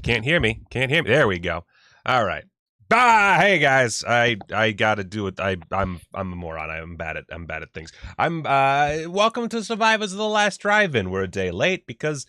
Can't hear me. Can't hear me. There we go. All right. Hey guys. I gotta do it. I'm a moron. I'm bad at things. Welcome to Survivors of the Last Drive-In. We're a day late because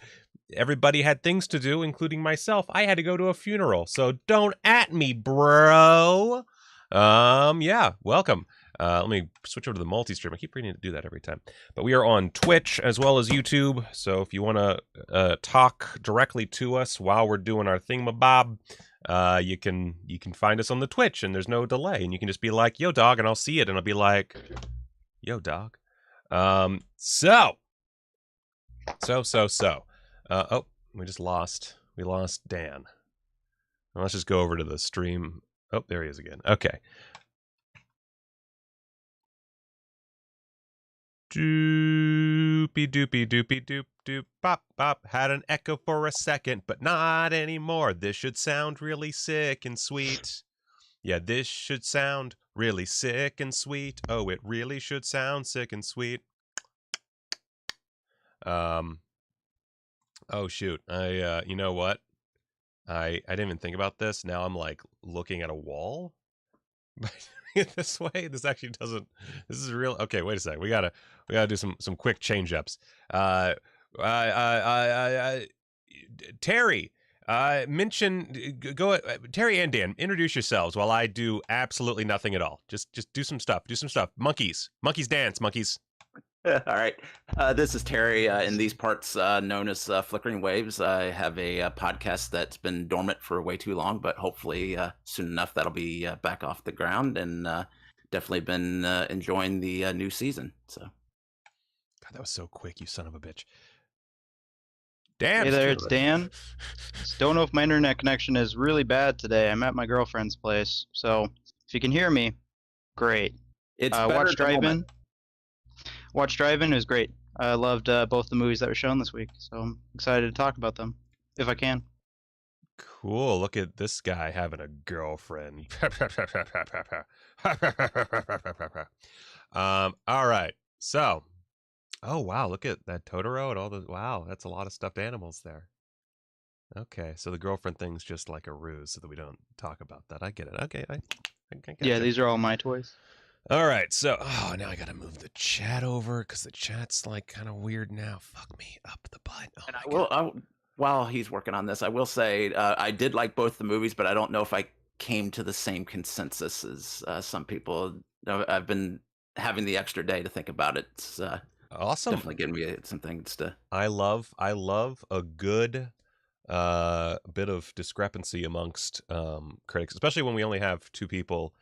everybody had things to do, including myself. I had to go to a funeral, so don't at me, bro. Yeah, welcome. Let me switch over to the multi-stream. I keep reading to do that every time. But we are on Twitch as well as YouTube. So if you want to talk directly to us while we're doing our thingamabob, you can find us on the Twitch, and there's no delay. And you can just be like, "Yo, dog," and I'll see it, and I'll be like, "Yo, dog." So. Oh, we just lost. We lost Dan. Well, let's just go over to the stream. Oh, there he is again. Okay. Doopy doopy doopy doop doop pop pop. Had an echo for a second, but not anymore. This should sound really sick and sweet. Yeah, this should sound really sick and sweet. Oh, it really should sound sick and sweet. Oh shoot. You know what? I didn't even think about this. Now I'm like looking at a wall. This way, this actually doesn't. This is real. Okay, wait a second. We gotta do some quick change ups. Terry, mention go. Terry and Dan, introduce yourselves while I do absolutely nothing at all. Just do some stuff. Do some stuff. Monkeys dance. Monkeys. All right. This is Terry, in these parts known as Flickering Waves. I have a podcast that's been dormant for way too long, but hopefully soon enough that'll be back off the ground, and definitely been enjoying the new season. So, God, that was so quick, you son of a bitch. Dan. Hey there, it's Dan. Don't know if my internet connection is really bad today. I'm at my girlfriend's place, so if you can hear me, great. it's Watch Drive-In. Watch Drive-In is great. I loved both the movies that were shown this week, so I'm excited to talk about them, if I can. Cool. Look at this guy having a girlfriend. All right. So, oh wow, look at that Totoro and all the wow. That's a lot of stuffed animals there. Okay, so the girlfriend thing's just like a ruse, so that we don't talk about that. I get it. Okay, I get Yeah, you. these are all my toys. All right, so now I gotta move the chat over because the chat's like kind of weird now. Fuck me up the butt. Oh, And my I will, while he's working on this, I will say I did like both the movies, but I don't know if I came to the same consensus as some people. I've been having the extra day to think about it. It's awesome. definitely giving me some things to. I love a good bit of discrepancy amongst critics, especially when we only have two people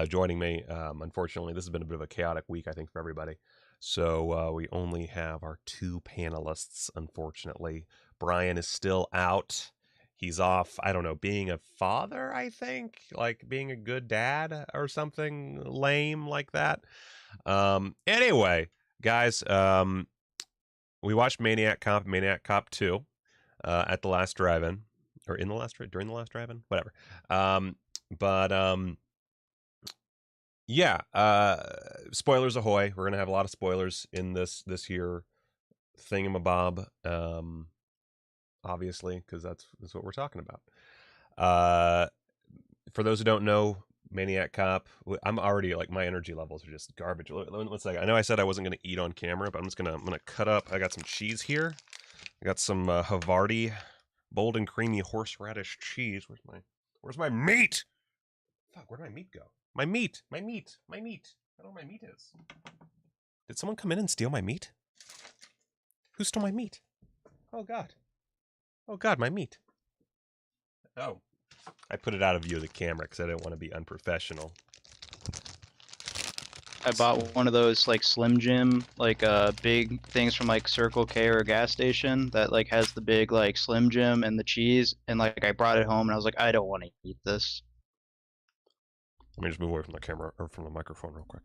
joining me. Unfortunately, this has been a bit of a chaotic week, I think, for everybody. So we only have our two panelists, unfortunately. Brian is still out. He's off, I don't know, being a father, I think, like being a good dad or something lame like that. Anyway, guys, we watched Maniac Cop 2 at the last drive-in, or during the last drive-in, whatever. Yeah, spoilers ahoy. We're gonna have a lot of spoilers in this here thingamabob, obviously, because that's what we're talking about. For those who don't know, Maniac Cop, I'm already like, my energy levels are just garbage. One second. I know I said I wasn't gonna eat on camera, but I'm gonna cut up. I got some cheese here. I got some Havarti bold and creamy horseradish cheese. Where's my meat? Fuck, where'd my meat go? My meat. I don't know where my meat is. Did someone come in and steal my meat? Who stole my meat? Oh god, my meat. Oh, I put it out of view of the camera because I didn't want to be unprofessional. I bought one of those like Slim Jim, like big things from like Circle K or a gas station that like has the big like Slim Jim and the cheese, and like I brought it home and I was like, I don't want to eat this. Let me just move away from the camera or from the microphone real quick.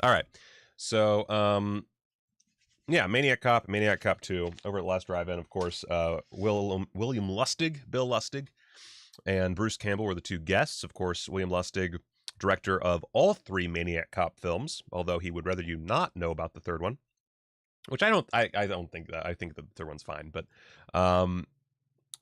All right, so yeah, Maniac Cop 2 over at Last Drive-In, of course. Bill Lustig and Bruce Campbell were the two guests. Of course, William Lustig, director of all 3 Maniac Cop films, although he would rather you not know about the third one, which I don't think that. I think the third one's fine, but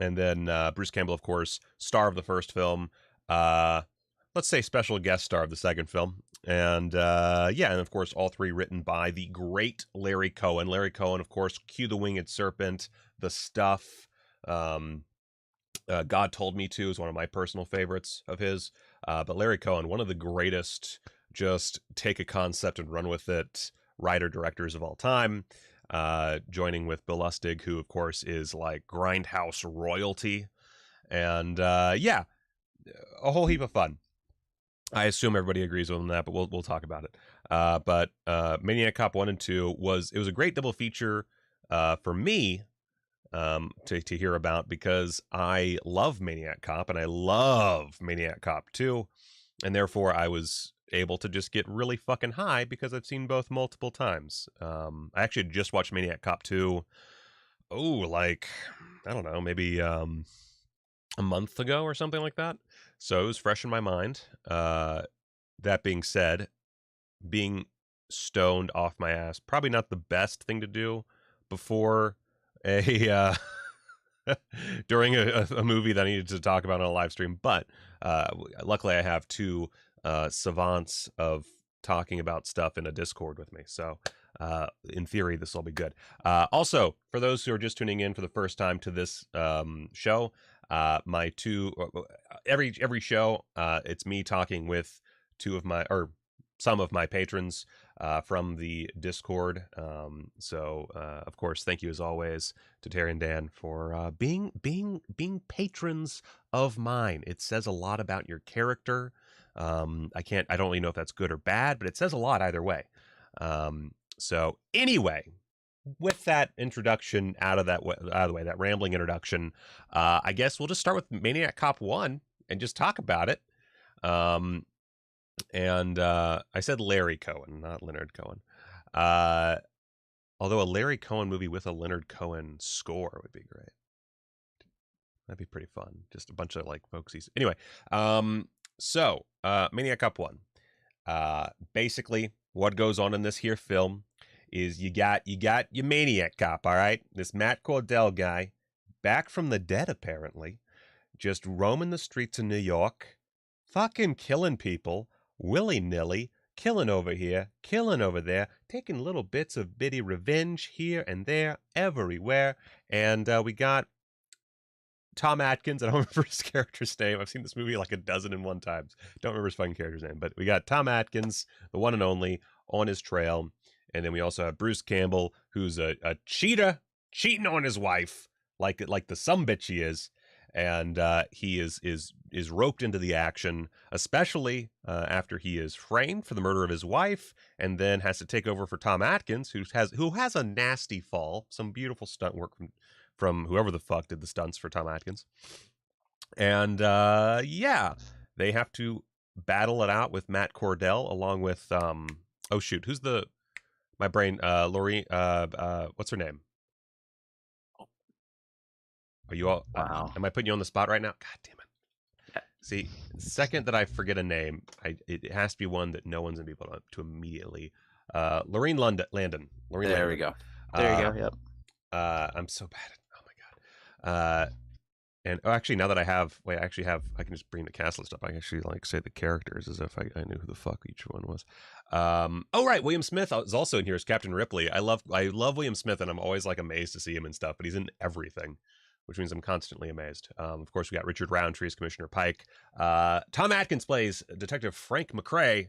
and then Bruce Campbell, of course, star of the first film, let's say special guest star of the second film, and and of course all 3 written by the great Larry Cohen. Larry Cohen, of course, cue the Winged Serpent, The Stuff, God Told Me To is one of my personal favorites of his. But Larry Cohen, one of the greatest, just take a concept and run with it writer-directors of all time, joining with Bill Lustig, who, of course, is like grindhouse royalty. And a whole heap of fun. I assume everybody agrees with him on that, but we'll talk about it. But Maniac Cop 1 and 2 was a great double feature for me to hear about, because I love Maniac Cop and I love Maniac Cop 2, and therefore I was able to just get really fucking high because I've seen both multiple times. I actually just watched Maniac Cop 2, like, I don't know, maybe a month ago or something like that. So it was fresh in my mind. That being said, being stoned off my ass, probably not the best thing to do before a during a movie that I needed to talk about on a live stream. But luckily I have 2 savants of talking about stuff in a Discord with me. So in theory, this will be good. Also, for those who are just tuning in for the first time to this show, my 2 every show, it's me talking with some of my patrons from the Discord. Of course, thank you as always to Terry and Dan for being patrons of mine. It says a lot about your character. I don't really know if that's good or bad, but it says a lot either way. So anyway, with that introduction out of the way, that rambling introduction, I guess we'll just start with Maniac Cop 1 and just talk about it. And I said Larry Cohen, not Leonard Cohen. Although a Larry Cohen movie with a Leonard Cohen score would be great. That'd be pretty fun. Just a bunch of like folksies. Anyway, so Maniac Cop 1. Basically, what goes on in this here film is you got your Maniac Cop, all right? This Matt Cordell guy, back from the dead apparently, just roaming the streets of New York, fucking killing people willy-nilly, killing over here, killing over there, taking little bits of bitty revenge here and there, everywhere. And we got Tom Atkins. I don't remember his character's name. I've seen this movie like 12 times. Don't remember his fucking character's name. But we got Tom Atkins, the one and only, on his trail. And then we also have Bruce Campbell, who's a cheater, cheating on his wife, like the sumbitch he is. And he is roped into the action, especially after he is framed for the murder of his wife, and then has to take over for Tom Atkins, who has a nasty fall. Some beautiful stunt work from whoever the fuck did the stunts for Tom Atkins. And they have to battle it out with Matt Cordell, along with who's my brain, Lori, what's her name? Are you all? Wow. Am I putting you on the spot right now? God damn it! Yeah. See, the second that I forget a name, it has to be one that no one's gonna be able to immediately. Lorene Landon. Lorene There Landon. we go. There you go. Yep. I'm so bad at. Oh my god. And actually, now that I can just bring the cast list up. I can actually like say the characters as if I knew who the fuck each one was. Right, William Smith is also in here as Captain Ripley. I love William Smith, and I'm always like amazed to see him and stuff. But he's in everything, which means I'm constantly amazed. Of course, we got Richard Roundtree as Commissioner Pike. Tom Atkins plays Detective Frank McRae,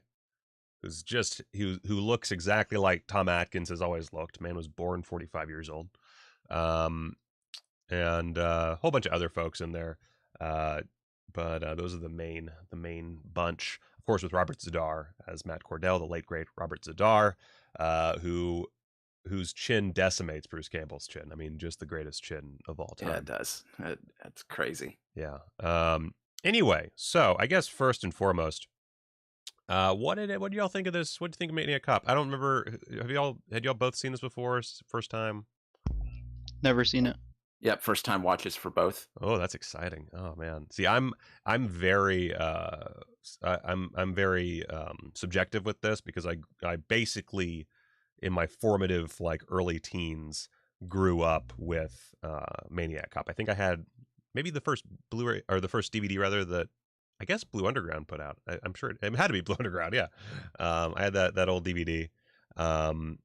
who looks exactly like Tom Atkins has always looked. Man was born 45 years old. And a whole bunch of other folks in there. But those are the main bunch. Of course, with Robert Zadar as Matt Cordell, the late great Robert Zadar, whose chin decimates Bruce Campbell's chin. I mean, just the greatest chin of all time. Yeah, it does. That's crazy. Yeah. Anyway, so I guess first and foremost, what did y'all think of this? What did you think of Maniac Cop? I don't remember. Had y'all both seen this before? First time? Never seen it. Yep, first time watches for both. Oh, that's exciting. Oh man. See, I'm very I'm very subjective with this because I basically in my formative like early teens grew up with Maniac Cop. I think I had maybe the first Blu-ray or the first DVD rather that I guess Blue Underground put out. I'm sure it had to be Blue Underground. Yeah, I had that old DVD, um,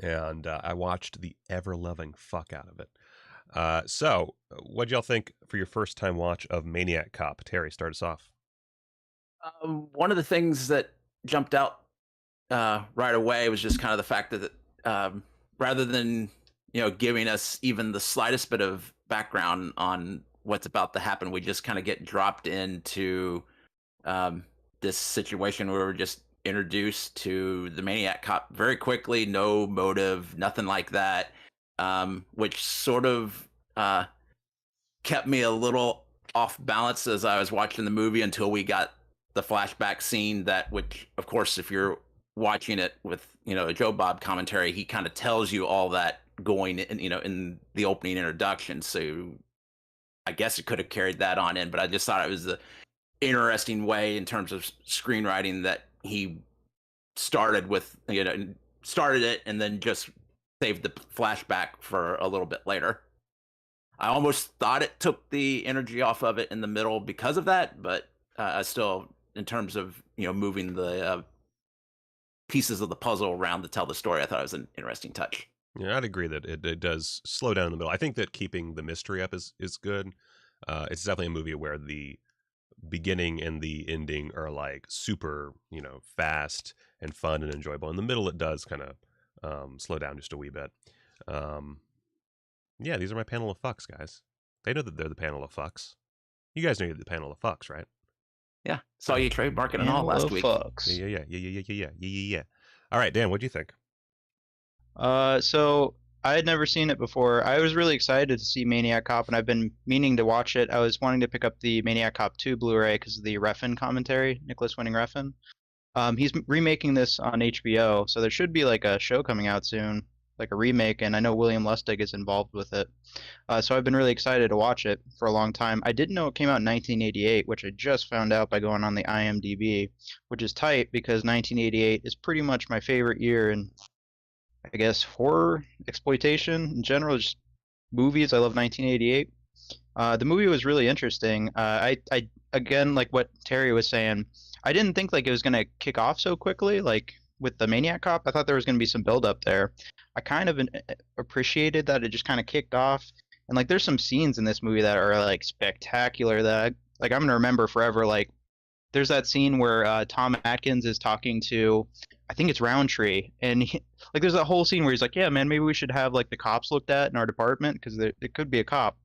and I watched the ever loving fuck out of it. So, what'd y'all think for your first time watch of Maniac Cop? Terry, start us off. One of the things that jumped out right away was just kind of the fact that rather than giving us even the slightest bit of background on what's about to happen, we just kind of get dropped into um, this situation where we're just introduced to the Maniac Cop very quickly, no motive, nothing like that, which sort of kept me a little off balance as I was watching the movie until we got the flashback scene that, which of course, if you're watching it with, a Joe Bob commentary, he kind of tells you all that going in, in the opening introduction. So I guess it could have carried that on in, but I just thought it was the interesting way in terms of screenwriting that he started with, started it and then just saved the flashback for a little bit later. I almost thought it took the energy off of it in the middle because of that, but still, in terms of moving the pieces of the puzzle around to tell the story, I thought it was an interesting touch. Yeah, I'd agree that it does slow down in the middle. I think that keeping the mystery up is good. It's definitely a movie where the beginning and the ending are like super, fast and fun and enjoyable. In the middle, it does kind of slow down just a wee bit. Um, yeah, these are my panel of fucks, guys. They know that they're the panel of fucks. You guys know you're the panel of fucks, right? Yeah, saw you trademarking and all last week. Fucks. Yeah. All right, Dan, what'd you think? So I had never seen it before. I was really excited to see Maniac Cop, and I've been meaning to watch it. I was wanting to pick up the Maniac Cop 2 Blu-ray because of the Refn commentary, Nicholas Winding Refn. He's remaking this on HBO, so there should be like a show coming out soon, like a remake, and I know William Lustig is involved with it. So I've been really excited to watch it for a long time. I didn't know it came out in 1988, which I just found out by going on the IMDb, which is tight because 1988 is pretty much my favorite year in, I guess, horror, exploitation in general, just movies. I love 1988. The movie was really interesting. I again, like what Terry was saying, I didn't think like it was gonna kick off so quickly, like with the Maniac Cop. I thought there was gonna be some build up there. I kind of appreciated that it just kind of kicked off, and like there's some scenes in this movie that are like spectacular that like I'm gonna remember forever. Like there's that scene where Tom Atkins is talking to, I think it's Roundtree, and like there's that whole scene where he's like, "Yeah, man, maybe we should have like the cops looked at in our department because it could be a cop,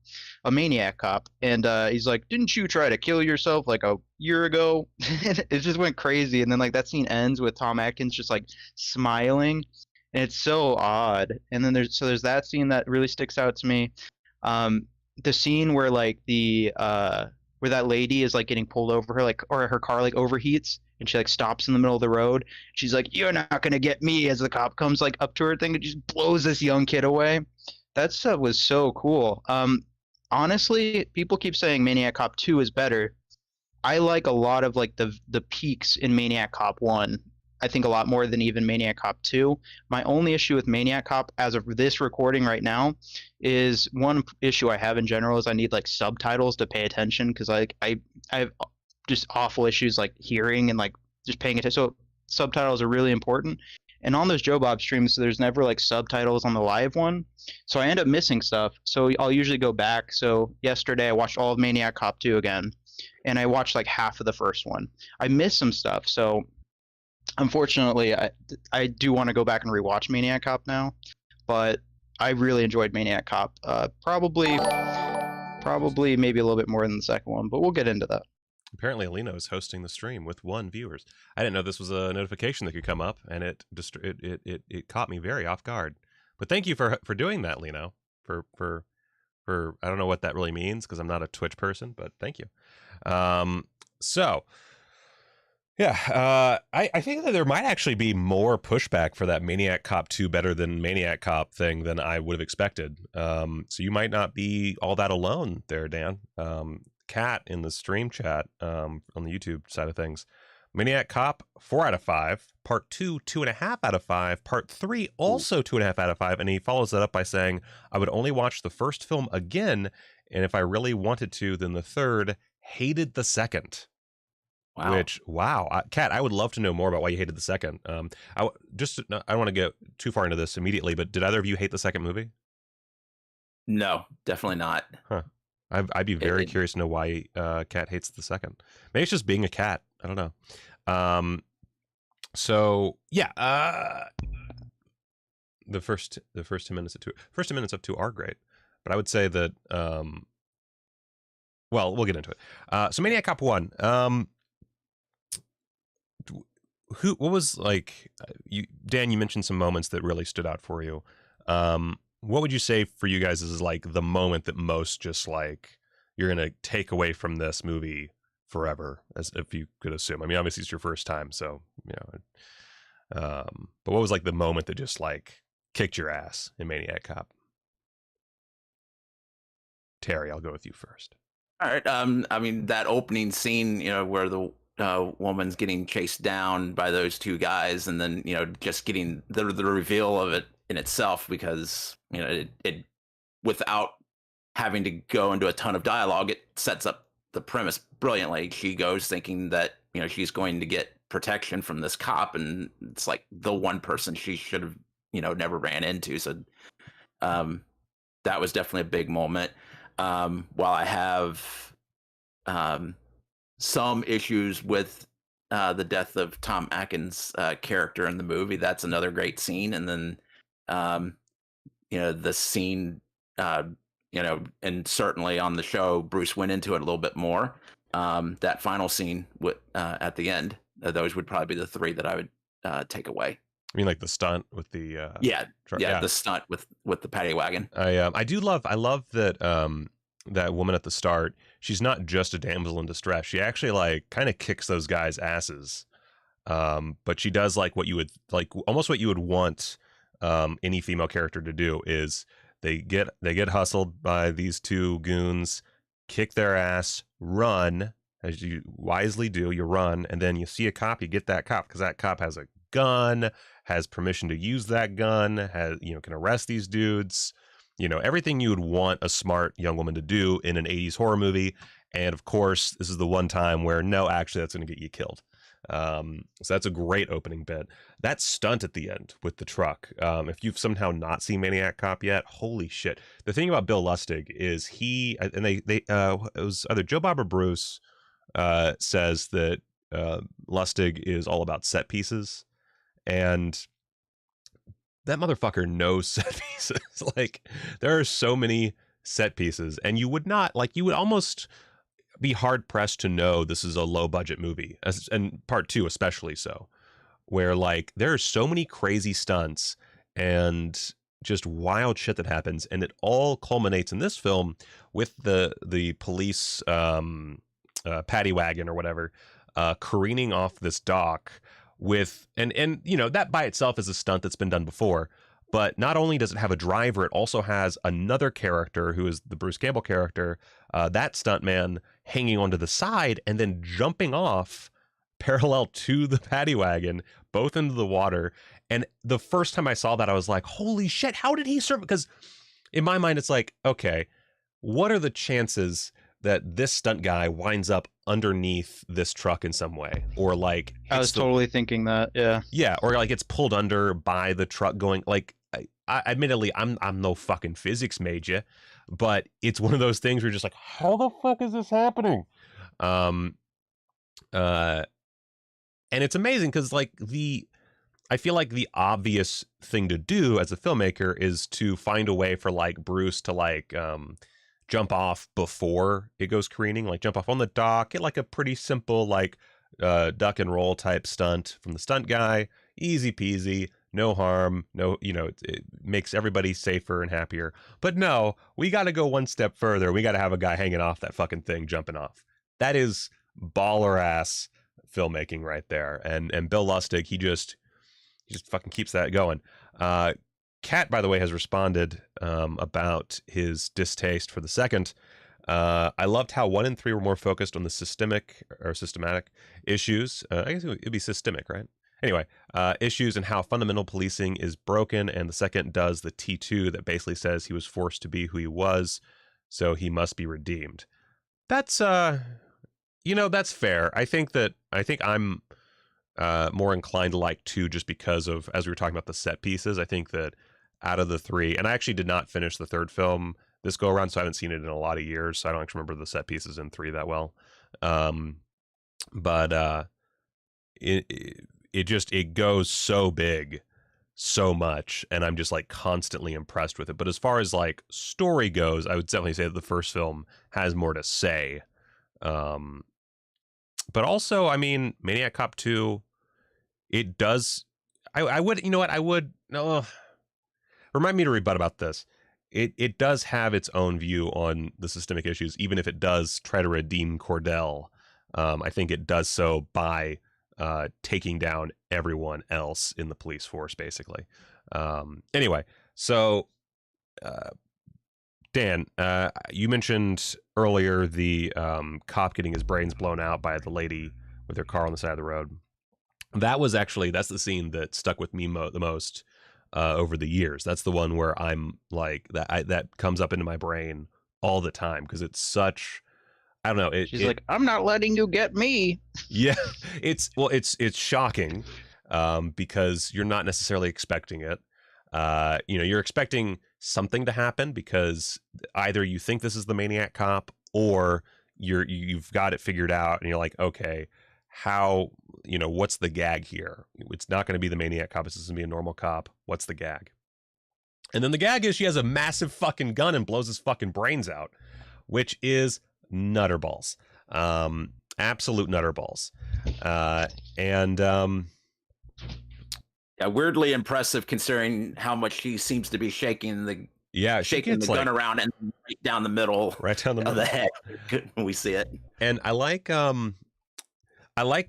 a maniac cop." And he's like, "Didn't you try to kill yourself like a year ago?" It just went crazy, and then like that scene ends with Tom Atkins just like smiling, and it's so odd. And then there's that scene that really sticks out to me. Um, the scene where like the where that lady is like getting pulled over, her like, or her car like overheats and she like stops in the middle of the road. She's like, "You're not gonna get me," as the cop comes like up to her thing and just blows this young kid away. That stuff was so cool. Honestly, people keep saying Maniac Cop 2 is better. I like a lot of like the peaks in Maniac Cop 1. I think a lot more than even Maniac Cop 2. My only issue with Maniac Cop as of this recording right now is one issue I have in general is I need like subtitles to pay attention because I have just awful issues like hearing and like just paying attention. So subtitles are really important. And on those Joe Bob streams, there's never like subtitles on the live one. So I end up missing stuff. So I'll usually go back. So yesterday I watched all of Maniac Cop 2 again. And I watched like half of the first one. I missed some stuff. So unfortunately, I do want to go back and rewatch Maniac Cop now. But I really enjoyed Maniac Cop. Probably maybe a little bit more than the second one, but we'll get into that. Apparently, Alina is hosting the stream with 1 viewers. I didn't know this was a notification that could come up, and it caught me very off guard. But thank you for doing that, Lino. For I don't know what that really means because I'm not a Twitch person, but thank you. So Yeah, I think that there might actually be more pushback for that Maniac Cop 2 better than Maniac Cop thing than I would have expected. So you might not be all that alone there, Dan. Kat in the stream chat on the YouTube side of things. Maniac Cop, 4 out of 5. Part 2, 2.5 out of 5. Part 3, also 2.5 out of 5. And he follows that up by saying, I would only watch the first film again, and if I really wanted to, then the third, hated the second. Wow. Which, wow, Kat, I would love to know more about why you hated the second. I don't want to get too far into this immediately, but did either of you hate the second movie? No, definitely not. Huh. I'd be very curious to know why Kat hates the second. Maybe it's just being a cat. I don't know. So yeah, the first 10 minutes of two are great, but I would say that well, we'll get into it. So Maniac Cop 1. What was like Dan, you mentioned some moments that really stood out for you. What would you say for you guys is like the moment that most just like you're gonna take away from this movie forever, as if you could assume? I mean, obviously it's your first time, so but what was like the moment that just like kicked your ass in Maniac Cop? Terry, I'll go with you first. All right. I mean, that opening scene, where the woman's getting chased down by those two guys, and then just getting the reveal of it in itself, because it without having to go into a ton of dialogue, it sets up the premise brilliantly. She goes thinking that she's going to get protection from this cop, and it's like the one person she should have never ran into. So that was definitely a big moment. While I have some issues with the death of Tom Atkins' character in the movie, that's another great scene. And then the scene, and certainly on the show, Bruce went into it a little bit more. That final scene at the end, those would probably be the three that I would take away. I mean, like the stunt with the the stunt with the paddy wagon. I love that that woman at the start. She's not just a damsel in distress. She actually like kind of kicks those guys' asses. But she does like what you would like, almost what you would want any female character to do is they get hustled by these two goons, kick their ass, run, as you wisely do. You run, and then you see a cop, you get that cop because that cop has a gun, has permission to use that gun, has can arrest these dudes, everything you would want a smart young woman to do in an 80s horror movie. And of course, this is the one time where no, actually that's going to get you killed. So that's a great opening bit. That stunt at the end with the truck, if you've somehow not seen Maniac Cop yet, holy shit. The thing about Bill Lustig is it was either Joe Bob or Bruce says that Lustig is all about set pieces, and that motherfucker knows set pieces. Like, there are so many set pieces, and you would almost be hard pressed to know this is a low budget movie, and part 2 especially so, where like there are so many crazy stunts and just wild shit that happens, and it all culminates in this film with the police paddy wagon or whatever careening off this dock with and that by itself is a stunt that's been done before. But not only does it have a driver, it also has another character who is the Bruce Campbell character, that stuntman hanging onto the side and then jumping off parallel to the paddy wagon, both into the water. And the first time I saw that, I was like, holy shit, how did he survive? Because in my mind, it's like, okay, what are the chances that this stunt guy winds up underneath this truck in some way, or like I was totally thinking that, yeah, or like it's pulled under by the truck going like. I admittedly, I'm no fucking physics major, but it's one of those things where you're just like, how the fuck is this happening? And it's amazing because like I feel like the obvious thing to do as a filmmaker is to find a way for like Bruce to like jump off before it goes careening, like jump off on the dock, get like a pretty simple like duck and roll type stunt from the stunt guy, easy peasy, no harm, no, it makes everybody safer and happier. But no, we got to go one step further. We got to have a guy hanging off that fucking thing, jumping off. That is baller ass filmmaking right there. And Bill Lustig, he just fucking keeps that going. Kat, by the way, has responded about his distaste for the second. I loved how 1 and 3 were more focused on the systematic issues. I guess it'd be systemic, right? Anyway, issues and how fundamental policing is broken, and the second does the T2 that basically says he was forced to be who he was, so he must be redeemed. That's that's fair. I think I'm more inclined to like 2 just because of, as we were talking about, the set pieces. I think that out of the 3, and I actually did not finish the third film this go around, so I haven't seen it in a lot of years, so I don't actually remember the set pieces in 3 that well. But it goes so big, so much, and I'm just like constantly impressed with it. But as far as like story goes, I would definitely say that the first film has more to say. But also, I mean, Maniac Cop 2, it does. I would, you know what? I would. No, remind me to rebut about this. It does have its own view on the systemic issues, even if it does try to redeem Cordell. I think it does so by taking down everyone else in the police force, basically. Anyway, so Dan, you mentioned earlier the cop getting his brains blown out by the lady with her car on the side of the road. That's the scene that stuck with me the most over the years. That's the one where I'm like, that comes up into my brain all the time because it's such, I don't know. She's like, I'm not letting you get me. Yeah, it's shocking because you're not necessarily expecting it. You're expecting something to happen because either you think this is the Maniac Cop or you've got it figured out and you're like, okay, how, what's the gag here? It's not going to be the Maniac Cop. This is going to be a normal cop. What's the gag? And then the gag is she has a massive fucking gun and blows his fucking brains out, which is nutterballs. Absolute nutterballs. Yeah, weirdly impressive considering how much she seems to be shaking the gun around and right down the middle of the head when we see it. And I like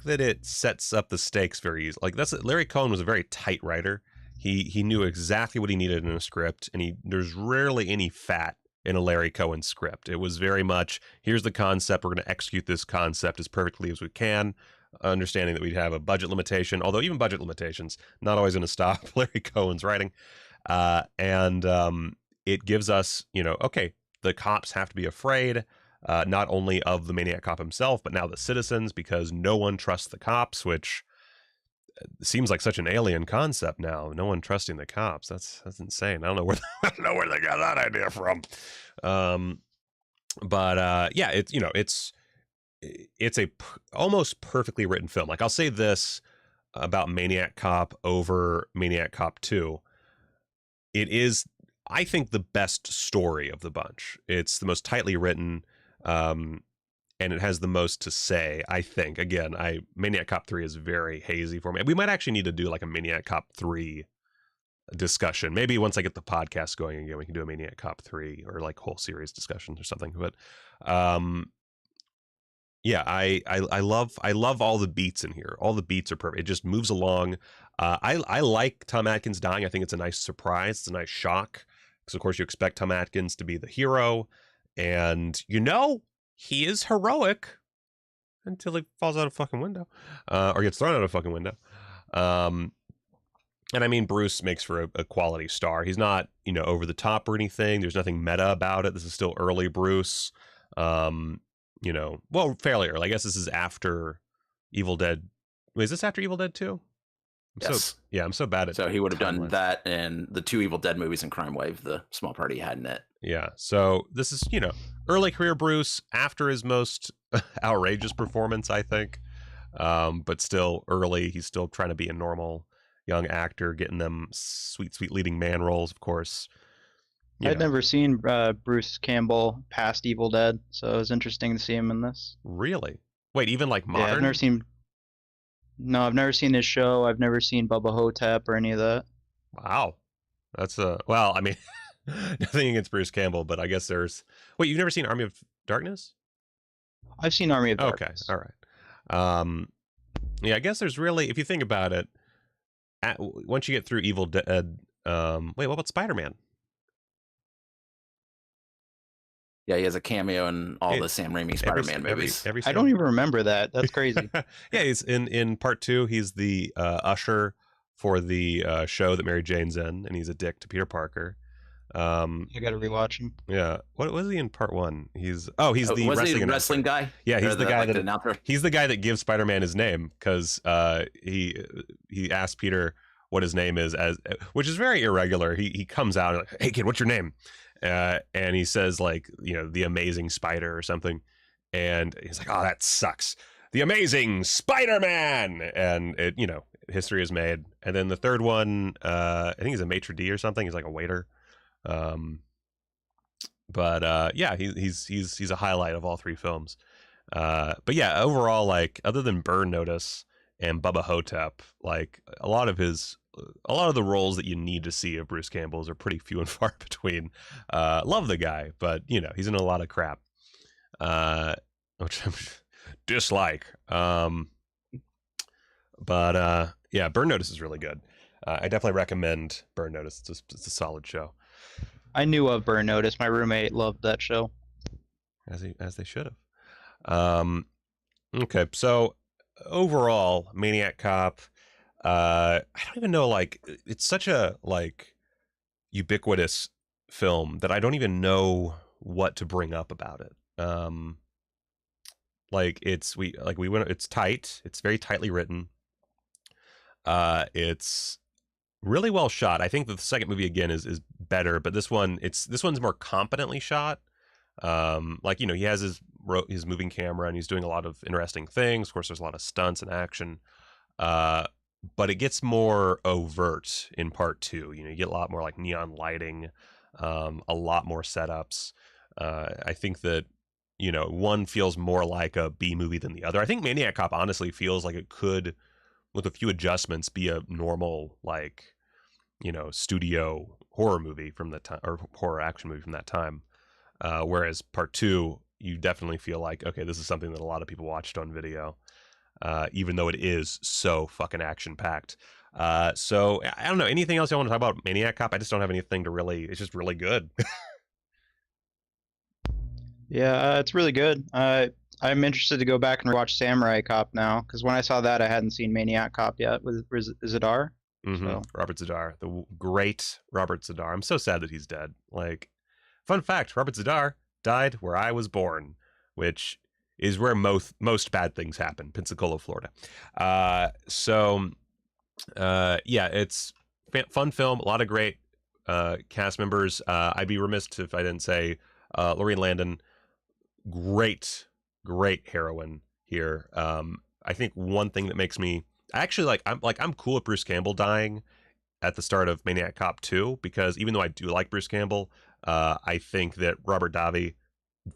that it sets up the stakes very easily. Like Larry Cohen was a very tight writer. He knew exactly what he needed in a script, and there's rarely any fat in a Larry Cohen script. It was very much, here's the concept, we're going to execute this concept as perfectly as we can, understanding that we'd have a budget limitation, although even budget limitations, not always going to stop Larry Cohen's writing. It gives us, okay, the cops have to be afraid, not only of the Maniac Cop himself, but now the citizens, because no one trusts the cops, which seems like such an alien concept now. No one trusting the cops. That's insane. I don't know where they got that idea from. Yeah, it's a almost perfectly written film. Like, I'll say this about Maniac Cop over Maniac Cop 2. It is, I think, the best story of the bunch. It's the most tightly written, and it has the most to say, I think. Again, Maniac Cop 3 is very hazy for me. We might actually need to do like a Maniac Cop 3 discussion. Maybe once I get the podcast going again, we can do a Maniac Cop 3 or like whole series discussions or something. But yeah, I love all the beats in here. All the beats are perfect. It just moves along. I like Tom Atkins dying. I think it's a nice surprise. It's a nice shock because, of course, you expect Tom Atkins to be the hero. And, he is heroic until he falls out a fucking window or gets thrown out a fucking window. And I mean, Bruce makes for a quality star. He's not, over the top or anything. There's nothing meta about it. This is still early Bruce. Fairly early. I guess this is after Evil Dead. Wait, is this after Evil Dead 2? Yes. I'm so bad at. So he would have done that and the 2 Evil Dead movies and Crime Wave, the small part he had in it. Yeah. So this is, early career Bruce after his most outrageous performance, I think. But still early. He's still trying to be a normal young actor, getting them sweet leading man roles, of course. I'd never seen Bruce Campbell past Evil Dead, so it was interesting to see him in this. Really? Wait, even like modern? Yeah, I've never seen his show. I've never seen Bubba Hotep or any of that. Wow. That's nothing against Bruce Campbell, but I guess wait, you've never seen Army of Darkness? I've seen Army of Darkness. Okay, all right. Yeah, I guess there's really, if you think about it, once you get through Evil Dead, wait, what about Spider-Man? Yeah, he has a cameo in all the Sam Raimi Spider-Man movies. I don't even remember that. That's crazy. Yeah, he's in part 2. He's the usher for the show that Mary Jane's in, and he's a dick to Peter Parker. I got to rewatch him. Yeah, what was he in part 1? He's the wrestling guy. Yeah, he's the guy he's the guy that gives Spider-Man his name, because he asked Peter what his name is, which is very irregular. He comes out like, "Hey kid, what's your name?" And he says, like, the Amazing Spider or something, and he's like, "Oh, that sucks. The Amazing Spider-Man." And it, history is made. And then the third one, I think he's a maitre d' or something. He's like a waiter. Yeah, he's a highlight of all 3 films. But yeah, overall, like, other than Burn Notice and Bubba Hotep, like, a lot of the roles that you need to see of Bruce Campbell's are pretty few and far between. Love the guy, but he's in a lot of crap, which I dislike. Yeah, Burn Notice is really good. I definitely recommend Burn Notice. It's a solid show. I knew of Burn Notice. My roommate loved that show. As they should have. Okay, so overall, Maniac Cop. I don't even know. Like, it's such a ubiquitous film that I don't even know what to bring up about it. It's tight. It's very tightly written. It's really well shot. I think the second movie again is better, but this one's more competently shot. He has his moving camera and he's doing a lot of interesting things. Of course, there's a lot of stunts and action. But it gets more overt in part 2. You get a lot more like neon lighting, a lot more setups. I think that one feels more like a B movie than the other. I think Maniac Cop honestly feels like it could, with a few adjustments, be a normal studio horror movie from the time, or horror action movie from that time. Whereas part 2, you definitely feel like, okay, this is something that a lot of people watched on video, even though it is so fucking action packed. So I don't know, anything else you want to talk about Maniac Cop? I just don't have anything to really. It's just really good. Yeah, it's really good. I'm interested to go back and watch Samurai Cop now, because when I saw that, I hadn't seen Maniac Cop yet with Zadar. Mm-hmm. So. Robert Zadar, the great Robert Zadar. I'm so sad that he's dead. Like, fun fact, Robert Zadar died where I was born, which is where most bad things happen, Pensacola, Florida. Yeah, it's fun film, a lot of great cast members. I'd be remiss if I didn't say Lorraine Landon, great heroine here. I think one thing that makes me actually I'm cool with Bruce Campbell dying at the start of Maniac Cop 2, because even though I do like Bruce Campbell, I think that Robert Davi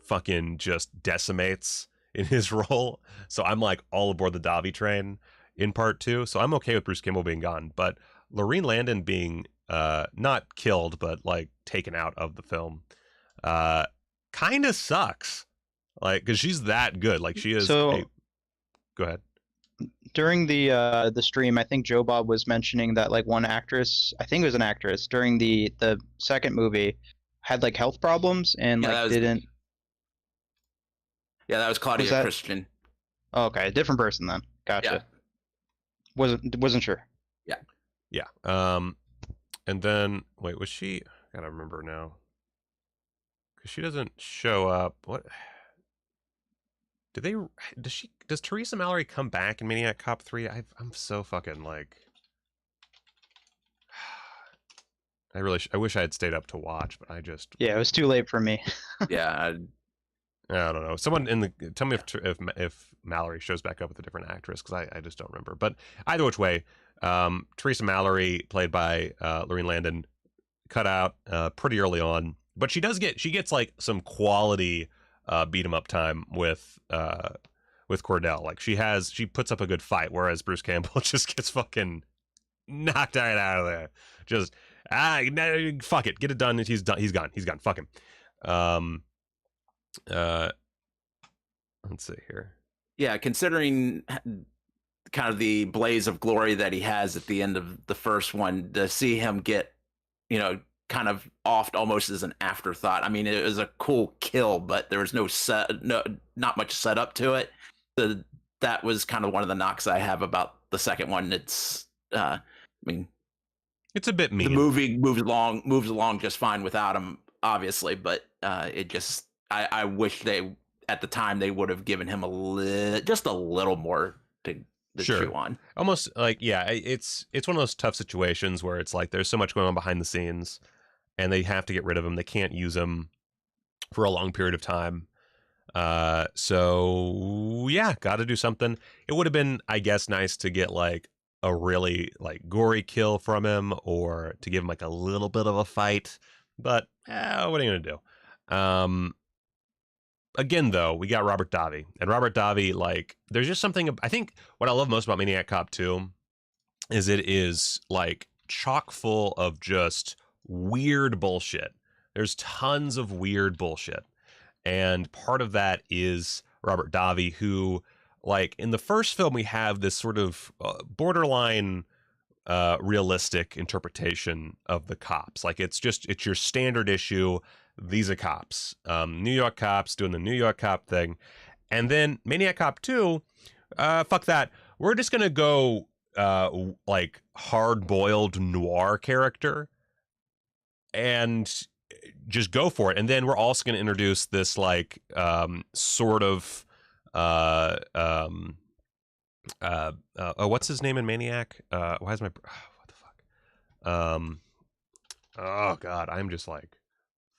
fucking just decimates in his role. So I'm like all aboard the Davi train in part 2. So I'm okay with Bruce Campbell being gone, but Lorraine Landon being not killed, but like taken out of the film kind of sucks. Like, because she's that good. Like, she is. So, go ahead. During the stream, I think Joe Bob was mentioning that like one actress, I think it was an actress, during the second movie had like health problems and didn't. Yeah, that was Claudia Christian. Oh, okay, different person then. Gotcha. Yeah. Wasn't sure. Yeah. And then wait, was she? I gotta remember now, because she doesn't show up. What? Does Teresa Mallory come back in Maniac Cop 3? I'm so fucking like, I wish I had stayed up to watch, but I just. Yeah, it was too late for me. Yeah. I don't know. Someone tell me if Mallory shows back up with a different actress, because I just don't remember. But either which way, Teresa Mallory, played by Lorraine Landon, cut out pretty early on, but she gets like some quality beat 'em up time with Cordell. Like, she puts up a good fight, whereas Bruce Campbell just gets fucking knocked right out of there. Just fuck it, get it done. He's done. He's gone. Fuck him. Let's see here. Yeah, considering kind of the blaze of glory that he has at the end of the first one, to see him get, kind of offed almost as an afterthought. I mean, it was a cool kill, but there was not much setup to it. That was kind of one of the knocks I have about the second one. It's, I mean, it's a bit mean. The movie moves along just fine without him, obviously, but it just, I wish at the time they would have given him just a little more to chew on. Almost like, yeah, it's one of those tough situations where it's like there's so much going on behind the scenes and they have to get rid of him. They can't use him for a long period of time. So yeah, got to do something. It would have been, I guess, nice to get like a really like gory kill from him, or to give him like a little bit of a fight, but what are you gonna do? Again, though, we got Robert Davi, and Robert Davi, like, there's just something. I think what I love most about Maniac Cop 2 is it is like chock full of just weird bullshit. There's tons of weird bullshit, and part of that is Robert Davi, who, like, in the first film, we have this sort of borderline realistic interpretation of the cops. Like, it's your standard issue. These are cops, New York cops doing the New York cop thing. And then Maniac Cop 2, fuck that. We're just going to go like hard-boiled noir character and just go for it. And then we're also going to introduce this like sort of what's his name in Maniac? Why is my what the fuck? Oh god, I'm just like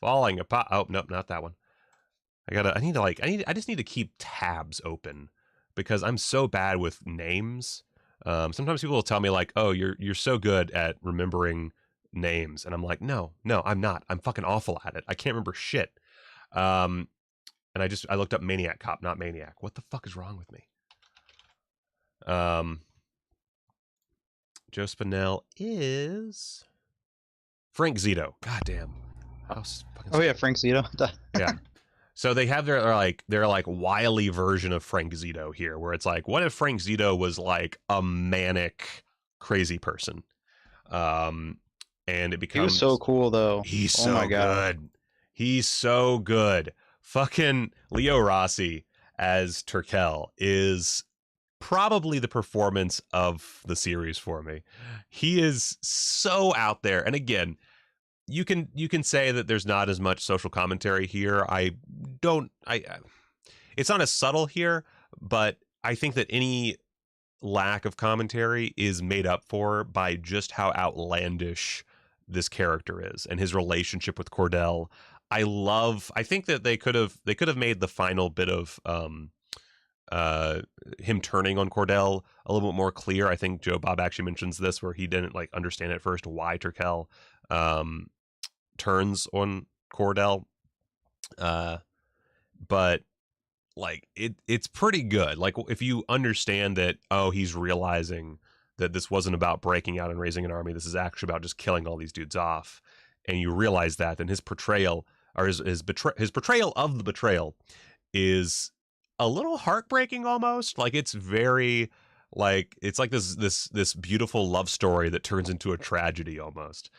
falling apart. Oh nope, not that one. I just need to keep tabs open because I'm so bad with names. Sometimes people will tell me like, "Oh, you're so good at remembering names," and I'm like, "No, I'm not. I'm fucking awful at it. I can't remember shit." And I looked up Maniac Cop, not Maniac. What the fuck is wrong with me? Joe Spinell is Frank Zito. God damn. Oh yeah, Frank Zito. Yeah. So they have their like wily version of Frank Zito here, where it's like, what if Frank Zito was like a manic, crazy person? And it becomes. He was so cool though. He's so good. He's so good. Fucking Leo Rossi as Turkel is probably the performance of the series for me. He is so out there, and again, you can say that there's not as much social commentary here. It's not as subtle here, but I think that any lack of commentary is made up for by just how outlandish this character is and his relationship with Cordell. I think that they could have made the final bit of him turning on Cordell a little bit more clear. I think Joe Bob actually mentions this, where he didn't like understand at first why Turkel turns on Cordell, but like it's pretty good. Like, if you understand that, oh, he's realizing that this wasn't about breaking out and raising an army, this is actually about just killing all these dudes off, and you realize that, then his portrayal, or his portrayal of the betrayal is a little heartbreaking almost. Like, it's very like, it's like this beautiful love story that turns into a tragedy almost,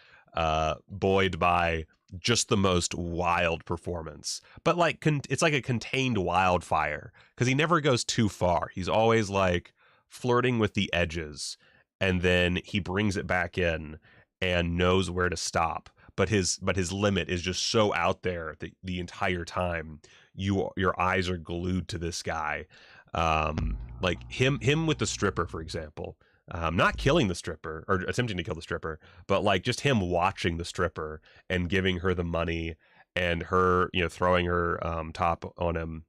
buoyed by just the most wild performance. But like it's like a contained wildfire, because he never goes too far. He's always like flirting with the edges, and then he brings it back in and knows where to stop. But his limit is just so out there that the entire time your eyes are glued to this guy. Like him with the stripper, for example. Not killing the stripper or attempting to kill the stripper, but like just him watching the stripper and giving her the money, and her, throwing her top on him.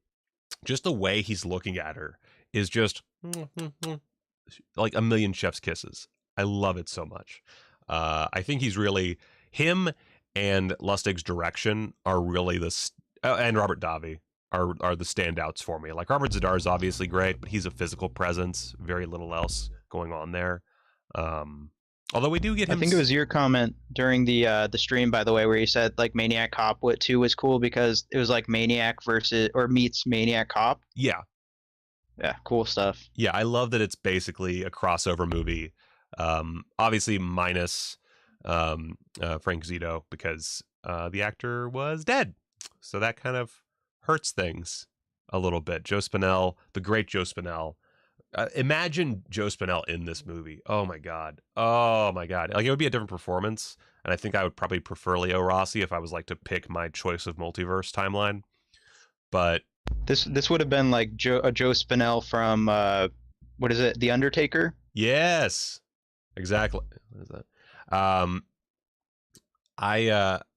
Just the way he's looking at her is just like a million chef's kisses. I love it so much. I think he's really, him and Lustig's direction are really and Robert Davi are the standouts for me. Like, Robert Zadar is obviously great, but he's a physical presence, very little else going on there. Although we do get him. I think it was your comment during the stream, by the way, where you said like Maniac Cop 2 was cool because it was like Maniac meets Maniac Cop. Yeah. Yeah, cool stuff. Yeah, I love that it's basically a crossover movie. Obviously minus Frank Zito because the actor was dead. So that kind of hurts things a little bit. Joe Spinell, the great Joe Spinell. Imagine Joe Spinell in this movie. Oh my god. Oh my god. Like, it would be a different performance, and I think I would probably prefer Leo Rossi if I was like to pick my choice of multiverse timeline. But This would have been like a Joe Spinell from what is it, The Undertaker? yes, exactly. What is that?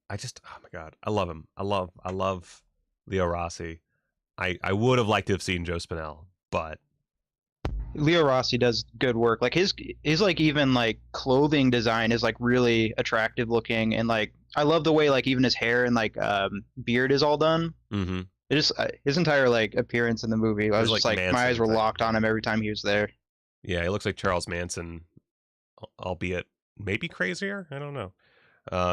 I just, oh my god, I love him. I love Leo Rossi. I would have liked to have seen Joe Spinell, but Leo Rossi does good work. Like his like even like clothing design is like really attractive looking, and like I love the way like even his hair and like beard is all done. mm-hmm. It just his entire like appearance in the movie, I was Like just like Manson my eyes were type. locked on him every time he was there. Yeah, he looks like Charles Manson, albeit maybe crazier. I don't know.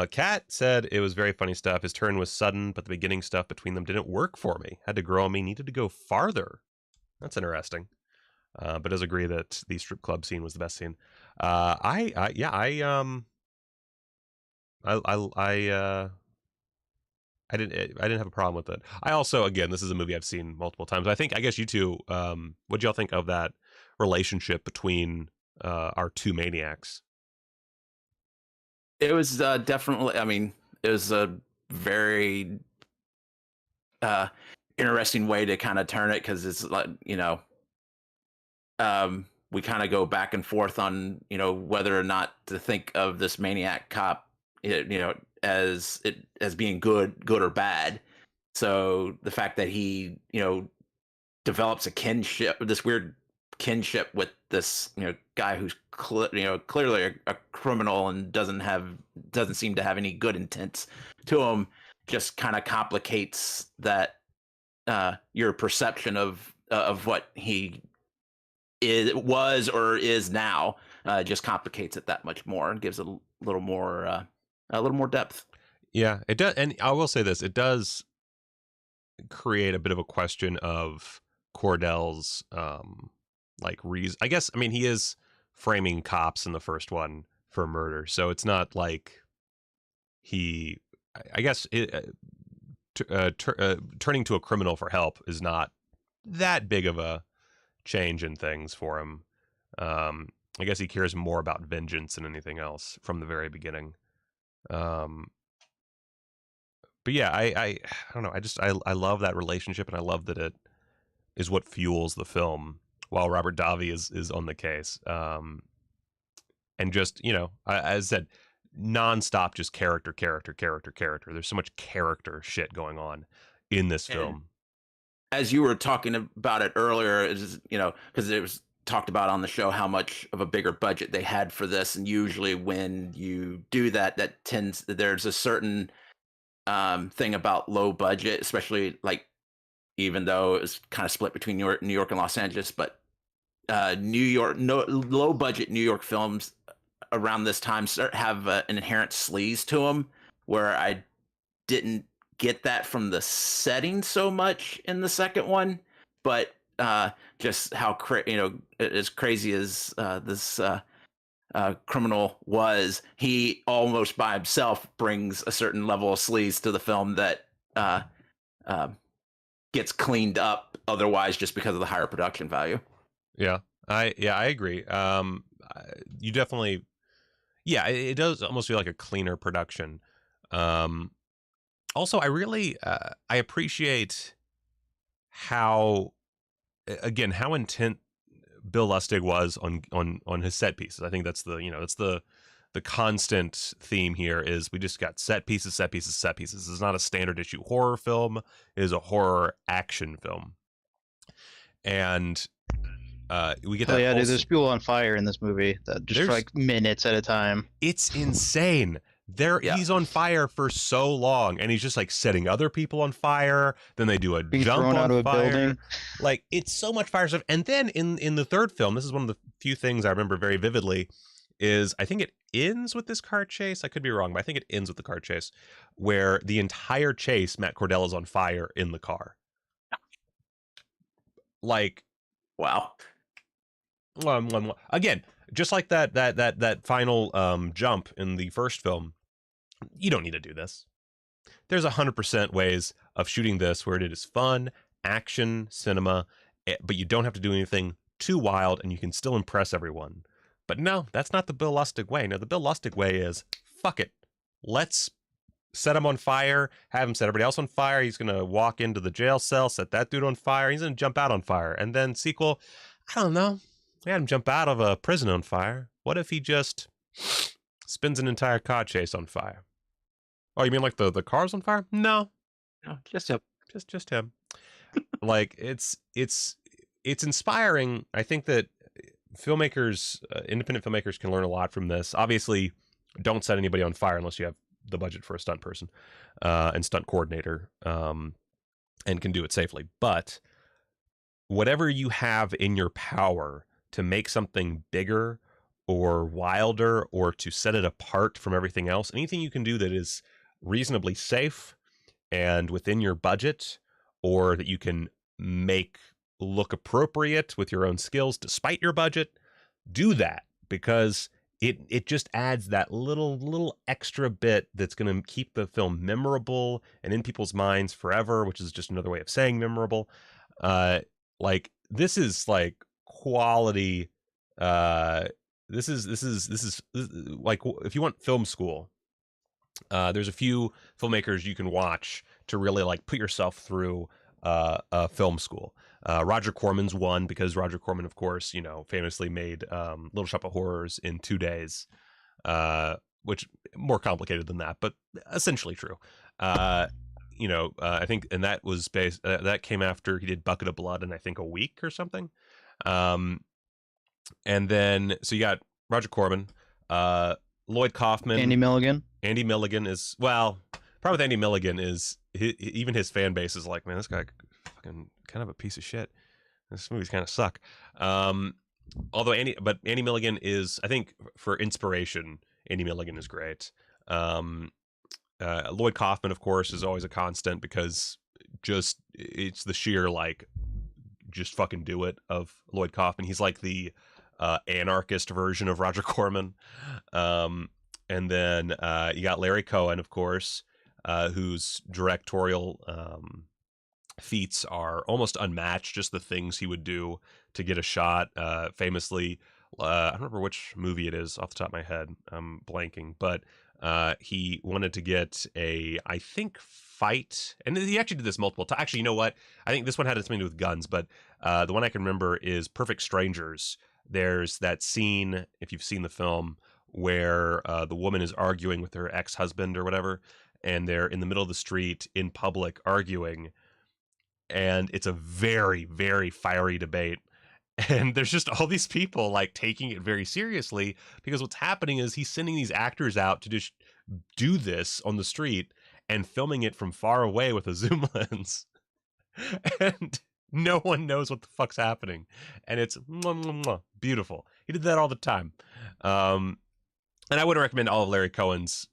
Kat said it was very funny stuff. His turn was sudden, but the beginning stuff between them didn't work for me. Had to grow on me. Needed to go farther. That's interesting. But does agree that the strip club scene was the best scene. I didn't have a problem with it. I also, again, this is a movie I've seen multiple times. I guess you two, what y'all think of that relationship between our two maniacs? It was definitely. I mean, it was a very uh, interesting way to kind of turn it because it's like we kind of go back and forth on whether or not to think of this Maniac Cop, as being good or bad. So the fact that he develops a kinship, this weird kinship with this guy who's clearly a criminal and doesn't seem to have any good intents to him, just kind of complicates that your perception of what he was or is now. Just complicates it that much more and gives it a little more depth. Yeah, it does. And I will say this, it does create a bit of a question of Cordell's like reason. I guess, I mean, he is framing cops in the first one for murder, so it's not like he, I guess turning to a criminal for help is not that big of a change in things for him. I guess he cares more about vengeance than anything else from the very beginning. But yeah, I don't know. I love that relationship, and I love that it is what fuels the film while Robert Davi is on the case. And just, as I said, nonstop, just character. There's so much character shit going on in this film. As you were talking about it earlier, is because it was talked about on the show how much of a bigger budget they had for this, and usually when you do that, there's a certain thing about low budget, especially like even though it's kind of split between New York and Los Angeles, but New York, low budget New York films around this time have an inherent sleaze to them, where I didn't get that from the setting so much in the second one, but just how as crazy as this criminal was, he almost by himself brings a certain level of sleaze to the film that gets cleaned up otherwise just because of the higher production value. Yeah, I agree. You definitely, yeah, it does almost feel like a cleaner production. Also, I really I appreciate how intent Bill Lustig was on his set pieces. I think that's the constant theme here is we just got set pieces. This is not a standard issue horror film. It is a horror action film. And we get that. Oh yeah, dude, there's people on fire in this movie that just for like minutes at a time. It's insane. He's on fire for so long, and he's just like setting other people on fire. Then they do Being jump thrown on out of a fire. building. Like, it's so much fire stuff. And then in the third film, this is one of the few things I remember very vividly, is I think it ends with this car chase. I could be wrong, but I think it ends with the car chase where the entire chase, Matt Cordell is on fire in the car. Like, Wow. Again, just like that final jump in the first film, you don't need to do this. There's 100% ways of shooting this where it is fun, action, cinema, but you don't have to do anything too wild and you can still impress everyone. But no, that's not the Bill Lustig way. No, the Bill Lustig way is, fuck it. Let's set him on fire, have him set everybody else on fire. He's going to walk into the jail cell, set that dude on fire. He's going to jump out on fire. And then sequel, I don't know. We had him jump out of a prison on fire. What if he just spins an entire car chase on fire? Oh, you mean like the car's on fire? No, No, just a just him. Like it's inspiring. I think that filmmakers, independent filmmakers, can learn a lot from this. Obviously, don't set anybody on fire unless you have the budget for a stunt person and stunt coordinator, and can do it safely. But whatever you have in your power to make something bigger or wilder or to set it apart from everything else, anything you can do that is reasonably safe and within your budget, or that you can make look appropriate with your own skills despite your budget, do that, because it just adds that little extra bit that's going to keep the film memorable and in people's minds forever, which is just another way of saying memorable. Like this is like quality. This is like, if you want film school, there's a few filmmakers you can watch to really like put yourself through a film school. Roger Corman's one, because Roger Corman, of course, famously made Little Shop of Horrors in 2 days, which more complicated than that, but essentially true. I think, and that was that came after he did Bucket of Blood in I think a week or something. And then so you got Roger Corman, Lloyd Kaufman, Andy Milligan. Andy Milligan is, well, problem with Andy Milligan is even his fan base is like, man, this guy fucking kind of a piece of shit. This movie's kind of suck. Although Andy Milligan is, I think, for inspiration, Andy Milligan is great. Lloyd Kaufman, of course, is always a constant because just it's the sheer like just fucking do it of Lloyd Kaufman. He's like the anarchist version of Roger Corman. And then you got Larry Cohen, of course, whose directorial feats are almost unmatched. Just the things he would do to get a shot. Famously, I don't remember which movie it is off the top of my head. I'm blanking, but he wanted to get I think, fight, and he actually did this multiple times. Actually, you know what? I think this one had something to do with guns, but the one I can remember is Perfect Strangers. There's that scene, if you've seen the film, where the woman is arguing with her ex-husband or whatever, and they're in the middle of the street in public arguing, and it's a very, very fiery debate. And there's just all these people like taking it very seriously, because what's happening is he's sending these actors out to just do this on the street and filming it from far away with a zoom lens. And no one knows what the fuck's happening. And it's beautiful. He did that all the time. And I wouldn't recommend all of Larry Cohen's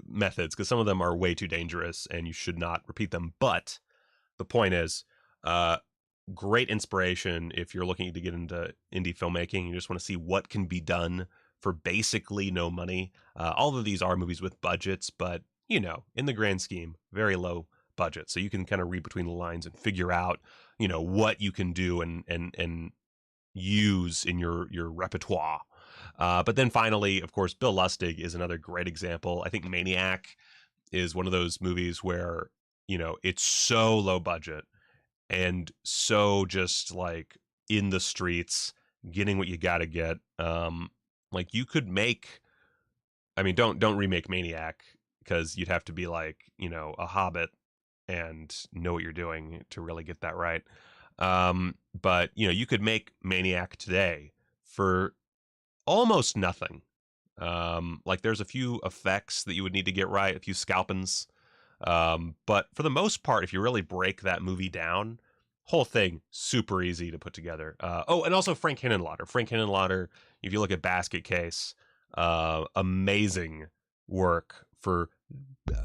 methods, because some of them are way too dangerous and you should not repeat them. But the point is, great inspiration if you're looking to get into indie filmmaking. You just want to see what can be done for basically no money. All of these are movies with budgets, but in the grand scheme, very low budget. So you can kind of read between the lines and figure out, what you can do and use in your repertoire. But then finally, of course, Bill Lustig is another great example. I think Maniac is one of those movies where, it's so low budget and so just like in the streets, getting what you got to get. Like you could make, I mean, don't remake Maniac, because you'd have to be like, a hobbit and know what you're doing to really get that right. But you could make Maniac today for almost nothing. Like there's a few effects that you would need to get right, a few scalpings. But for the most part, if you really break that movie down, whole thing super easy to put together. And also Frank Henenlotter, if you look at Basket Case, amazing work for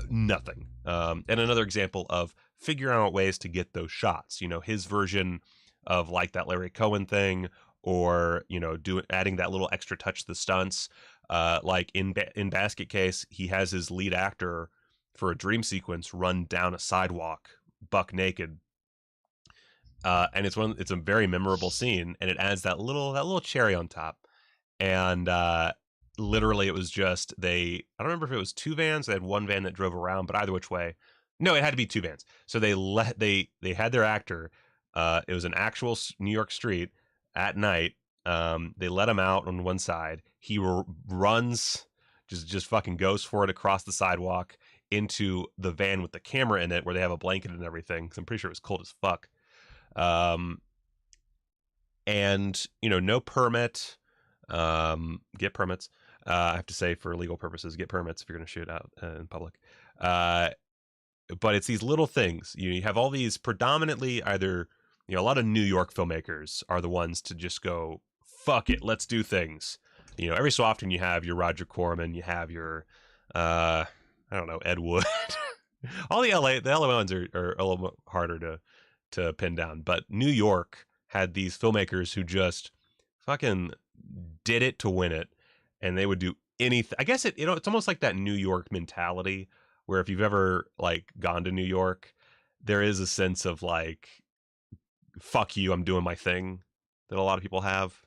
nothing. And another example of figuring out ways to get those shots. His version of like that Larry Cohen thing, or adding that little extra touch to the stunts. Like in Basket Case, he has his lead actor for a dream sequence run down a sidewalk buck naked, and it's a very memorable scene, and it adds that little cherry on top. And literally, it was just I don't remember if it was two vans. They had one van that drove around, but either which way, no, it had to be two vans. So they had their actor. It was an actual New York street at night. They let him out on one side. He runs, just fucking goes for it across the sidewalk into the van with the camera in it, where they have a blanket and everything. 'Cause I'm pretty sure it was cold as fuck. And no permit. Get permits. I have to say, for legal purposes, get permits if you're going to shoot out in public. But it's these little things. You have all these predominantly either, a lot of New York filmmakers are the ones to just go, fuck it, let's do things. Every so often you have your Roger Corman, you have your, I don't know, Ed Wood. All the LA ones are a little bit harder to pin down. But New York had these filmmakers who just fucking did it to win it, and they would do anything. I guess it's almost like that New York mentality, where if you've ever like gone to New York, there is a sense of like, fuck you, I'm doing my thing, that a lot of people have.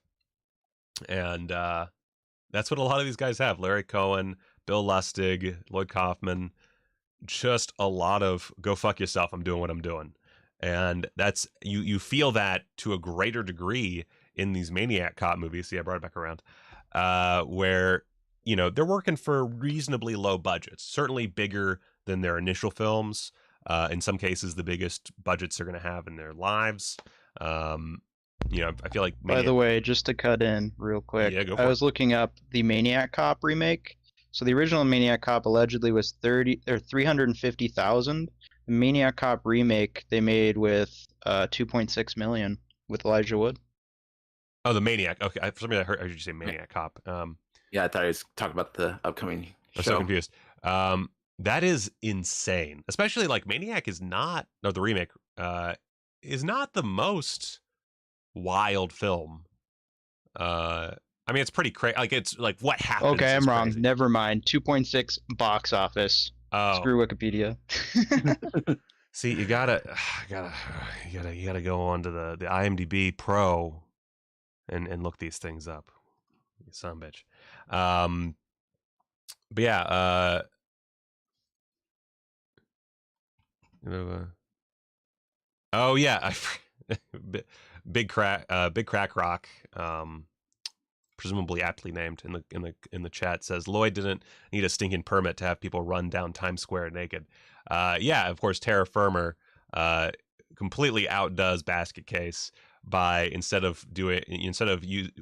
And that's what a lot of these guys have. Larry Cohen, Bill Lustig, Lloyd Kaufman, just a lot of go fuck yourself, I'm doing what I'm doing. And that's you feel that to a greater degree in these Maniac Cop movies. See, I brought it back around, where they're working for reasonably low budgets, certainly bigger than their initial films. In some cases, the biggest budgets they're going to have in their lives. I feel like. By the way, just to cut in real quick, Yeah, go for I it. was looking up the Maniac Cop remake. So the original Maniac Cop allegedly was 350,000. The Maniac Cop remake they made with 2.6 million with Elijah Wood. Oh, the Maniac. Okay, for some reason I heard you say Maniac Cop. Yeah, I thought I was talking about the upcoming I was show. so confused. That is insane. Especially like Maniac is not. No, the remake is not the most wild film. I mean, it's pretty crazy. Like, it's like what happens. Okay, I'm wrong. Crazy. Never mind. 2.6 box office. Oh, Screw Wikipedia. see, you gotta go on to the IMDb Pro and look these things up. You son of a bitch. But yeah, oh yeah, big crack rock. Presumably aptly named in the chat, says Lloyd didn't need a stinking permit to have people run down Times Square naked. Yeah, of course, Terra Firma completely outdoes Basket Case by instead of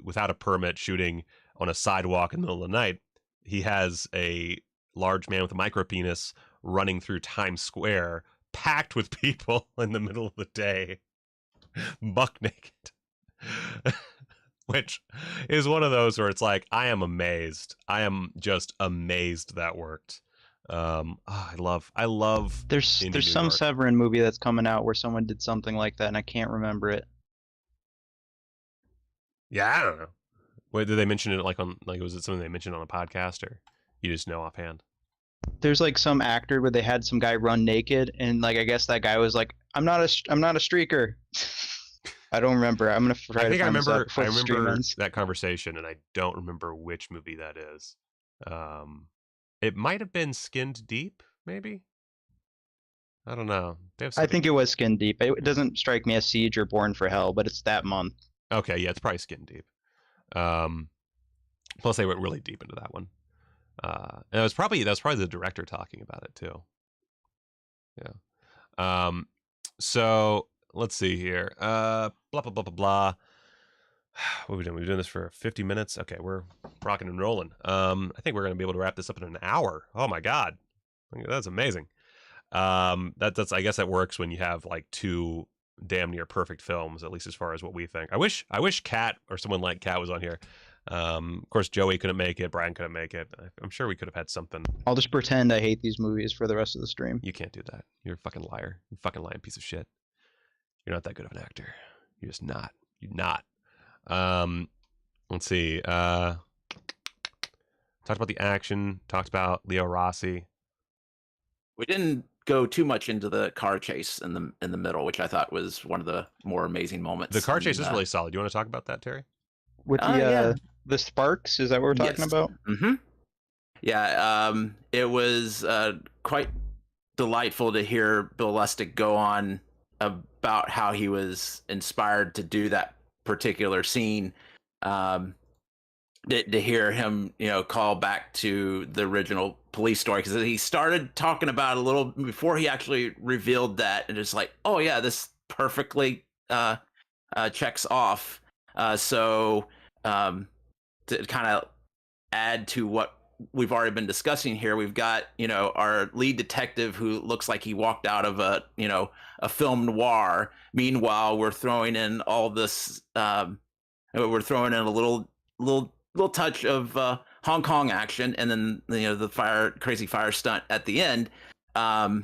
without a permit shooting on a sidewalk in the middle of the night, he has a large man with a micro penis running through Times Square, packed with people in the middle of the day, buck naked. Which is one of those where it's like, I am amazed. I am just amazed that worked. I love. There's New some York. Severin movie that's coming out where someone did something like that, and I can't remember it. Yeah, I don't know. Wait, did they mention it was it something they mentioned on a podcast, or you just know offhand? There's like some actor where they had some guy run naked, and like I guess that guy was like, I'm not a streaker. I don't remember. I'm gonna try I think to I find this out remember. before I the stream remember ends. that conversation, and I don't remember which movie that is. It might have been Skinned Deep, maybe. I don't know. I think it was Skin Deep. It doesn't strike me as Siege or Born for Hell, but it's that month. Okay, yeah, it's probably Skinned Deep. Plus, they went really deep into that one. And that was probably the director talking about it too. Yeah. So let's see here. Blah blah blah blah blah. What are we doing? We've been doing this for 50 minutes. Okay, we're rocking and rolling. I think we're gonna be able to wrap this up in an hour. Oh my god, that's amazing. That's I guess that works when you have like two damn near perfect films, at least as far as what we think. I wish Kat or someone like Kat was on here. Of course, Joey couldn't make it. Brian couldn't make it. I'm sure we could have had something. I'll just pretend I hate these movies for the rest of the stream. You can't do that. You're a fucking liar. You fucking lying piece of shit. You're not that good of an actor. You're just not. You're not. Let's see. Talked about the action. Talked about Leo Rossi. We didn't go too much into the car chase in the middle, which I thought was one of the more amazing moments. The car chase is really solid. Do you want to talk about that, Terry? With the sparks, is that what we're talking about? Mm-hmm. Yeah, it was quite delightful to hear Bill Lustig go on about how he was inspired to do that particular scene. To hear him, call back to the original police story, because he started talking about it a little before he actually revealed that, and it's like, oh yeah, this perfectly checks off. So to kind of add to what we've already been discussing here, we've got our lead detective who looks like he walked out of a film noir. Meanwhile, we're throwing in all this. We're throwing in a little touch of Hong Kong action, and then the crazy fire stunt at the end. I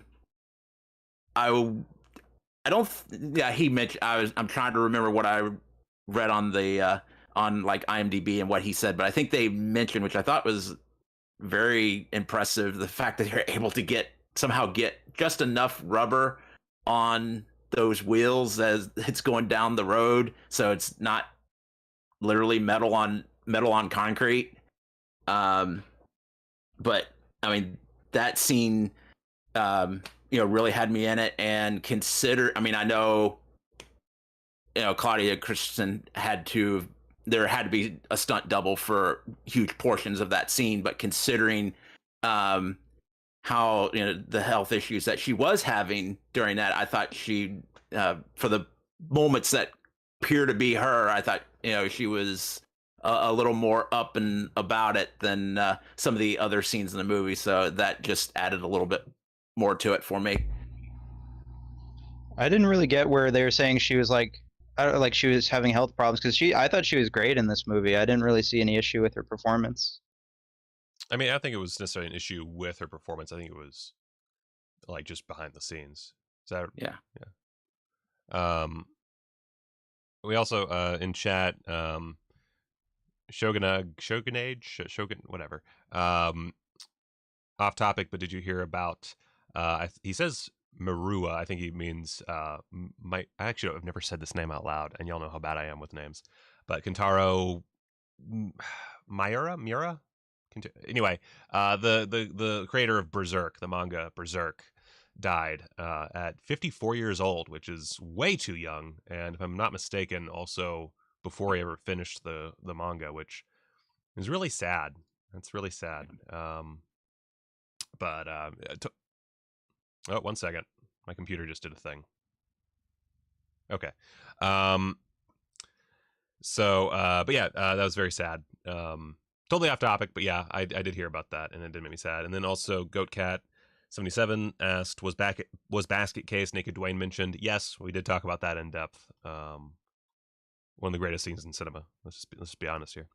don't. He mentioned. I'm trying to remember what I read on the on like IMDb and what he said, but I think they mentioned, which I thought was very impressive, the fact that you're able to somehow get just enough rubber on those wheels as it's going down the road, so it's not literally metal on concrete. But I mean, that scene really had me in it. And I know Claudia Christensen there had to be a stunt double for huge portions of that scene, but considering how the health issues that she was having during that, I thought she for the moments that appear to be her, I thought she was a little more up and about it than some of the other scenes in the movie, so that just added a little bit more to it for me. I didn't really get where they were saying she was she was having health problems, because I thought she was great in this movie. I didn't really see any issue with her performance. I mean, I think it was necessarily an issue with her performance. I think it was like just behind the scenes. Is that yeah? We also in chat Shogun, whatever. Off topic, but did you hear about? He says Marua. I think he means I actually have never said this name out loud, and y'all know how bad I am with names. But Kentaro Miura. Anyway, the creator of Berserk, the manga Berserk, died at 54 years old, which is way too young. And if I'm not mistaken, also before he ever finished the manga, which is really sad. That's really sad. But one second. My computer just did a thing. Okay. But yeah, that was very sad. Totally off topic, but yeah, I did hear about that, and it did make me sad. And then also GoatCat77 asked, was Basket Case Naked Dwayne mentioned? Yes, we did talk about that in depth. One of the greatest scenes in cinema. Let's just be honest here.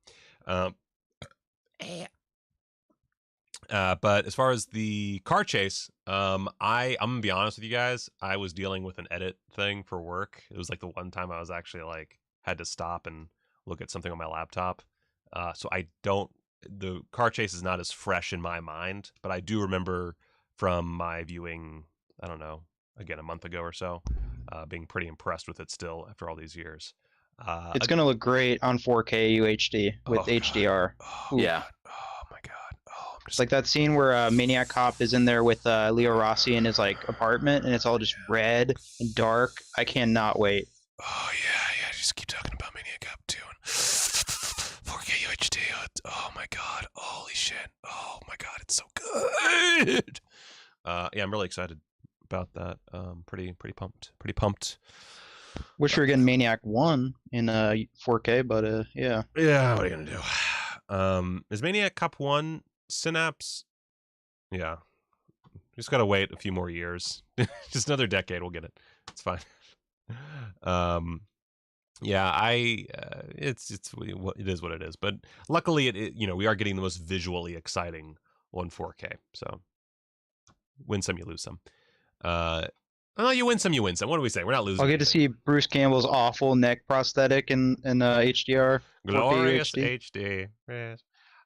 But as far as the car chase, I'm gonna be honest with you guys. I was dealing with an edit thing for work. It was like the one time I was actually had to stop and look at something on my laptop. So the car chase is not as fresh in my mind, but I do remember from my viewing, I don't know, again, a month ago or so, being pretty impressed with it still after all these years. It's going to look great on 4K UHD with HDR. Oh, yeah. God. Oh my God. Oh, it's like that scene where Maniac Cop is in there with Leo Rossi in his apartment, and it's all just red and dark. I cannot wait. Oh yeah. Just keep talking about Maniac Cop too. 4K UHD. Oh my God. Holy shit. Oh my God. It's so good. Yeah, I'm really excited about that. Pretty pumped. Wish we were getting Maniac 1 in 4K, but yeah. Yeah, what are you gonna do? Is Maniac Cop 1 Synapse? Yeah. Just gotta wait a few more years. Just another decade, we'll get it. It's fine. Yeah, it is what it is. But luckily, we are getting the most visually exciting on 4K. So win some, you lose some. Oh, you win some, you win some. What do we say? We're not losing. I'll get to see Bruce Campbell's awful neck prosthetic in HDR. 4K Glorious UHD. HD. Yes.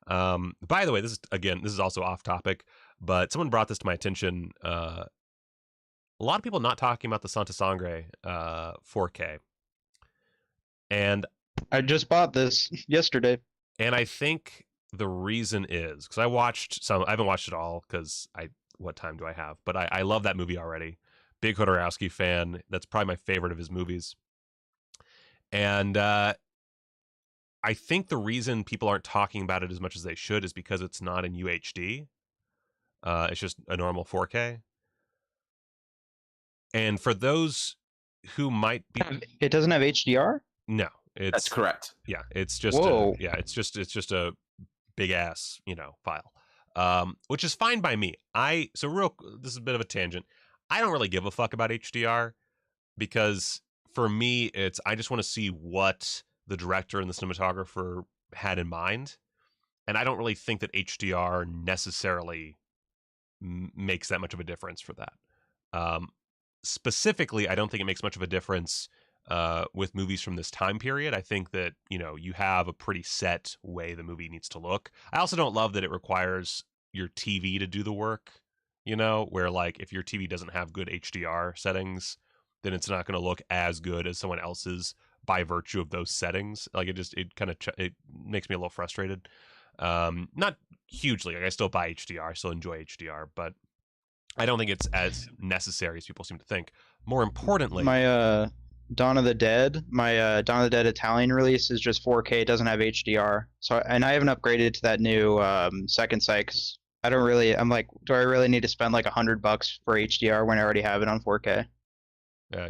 By the way, this is also off topic, but someone brought this to my attention. A lot of people not talking about the Santa Sangre 4K, and I just bought this yesterday. And I think the reason is because I watched some. I haven't watched it all because what time do I have? But I love that movie already. Big Jodorowsky fan. That's probably my favorite of his movies. And I think the reason people aren't talking about it as much as they should is because it's not in UHD. It's just a normal 4K. And for those who might be, It doesn't have HDR? no, That's correct. Yeah, it's just Whoa. it's just a big ass, file. Which is fine by me. This is a bit of a tangent. I don't really give a fuck about HDR because for me I just want to see what the director and the cinematographer had in mind. And I don't really think that HDR necessarily makes that much of a difference for that. Specifically, I don't think it makes much of a difference with movies from this time period. I think that, you have a pretty set way the movie needs to look. I also don't love that it requires your TV to do the work, where like if your TV doesn't have good HDR settings, then it's not going to look as good as someone else's by virtue of those settings. Like it kind of it makes me a little frustrated. Not hugely. Like I still buy HDR, I still enjoy HDR, but I don't think it's as necessary as people seem to think. More importantly, My Dawn of the Dead Italian release is just 4K. It doesn't have HDR. And I haven't upgraded to that new second sight because I'm like, do I really need to spend like $100 for HDR when I already have it on 4K?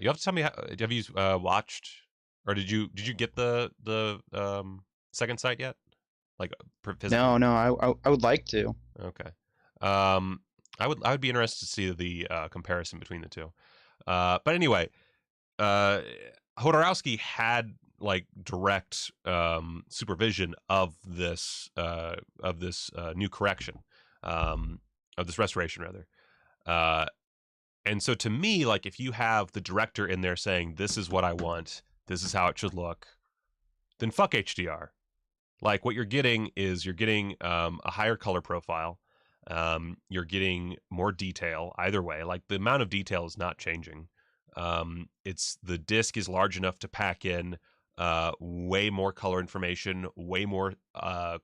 you have to tell me. Have you watched, or did you get the second sight yet? Like physically? No, I would like to. Okay. I would be interested to see the comparison between the two. But anyway, Jodorowsky had like direct supervision of this new correction, of this restoration rather. And so to me, like if you have the director in there saying this is what I want, this is how it should look, then fuck HDR. Like what you're getting is a higher color profile. You're getting more detail either way. Like the amount of detail is not changing. It's the disc is large enough to pack in way more color information, way more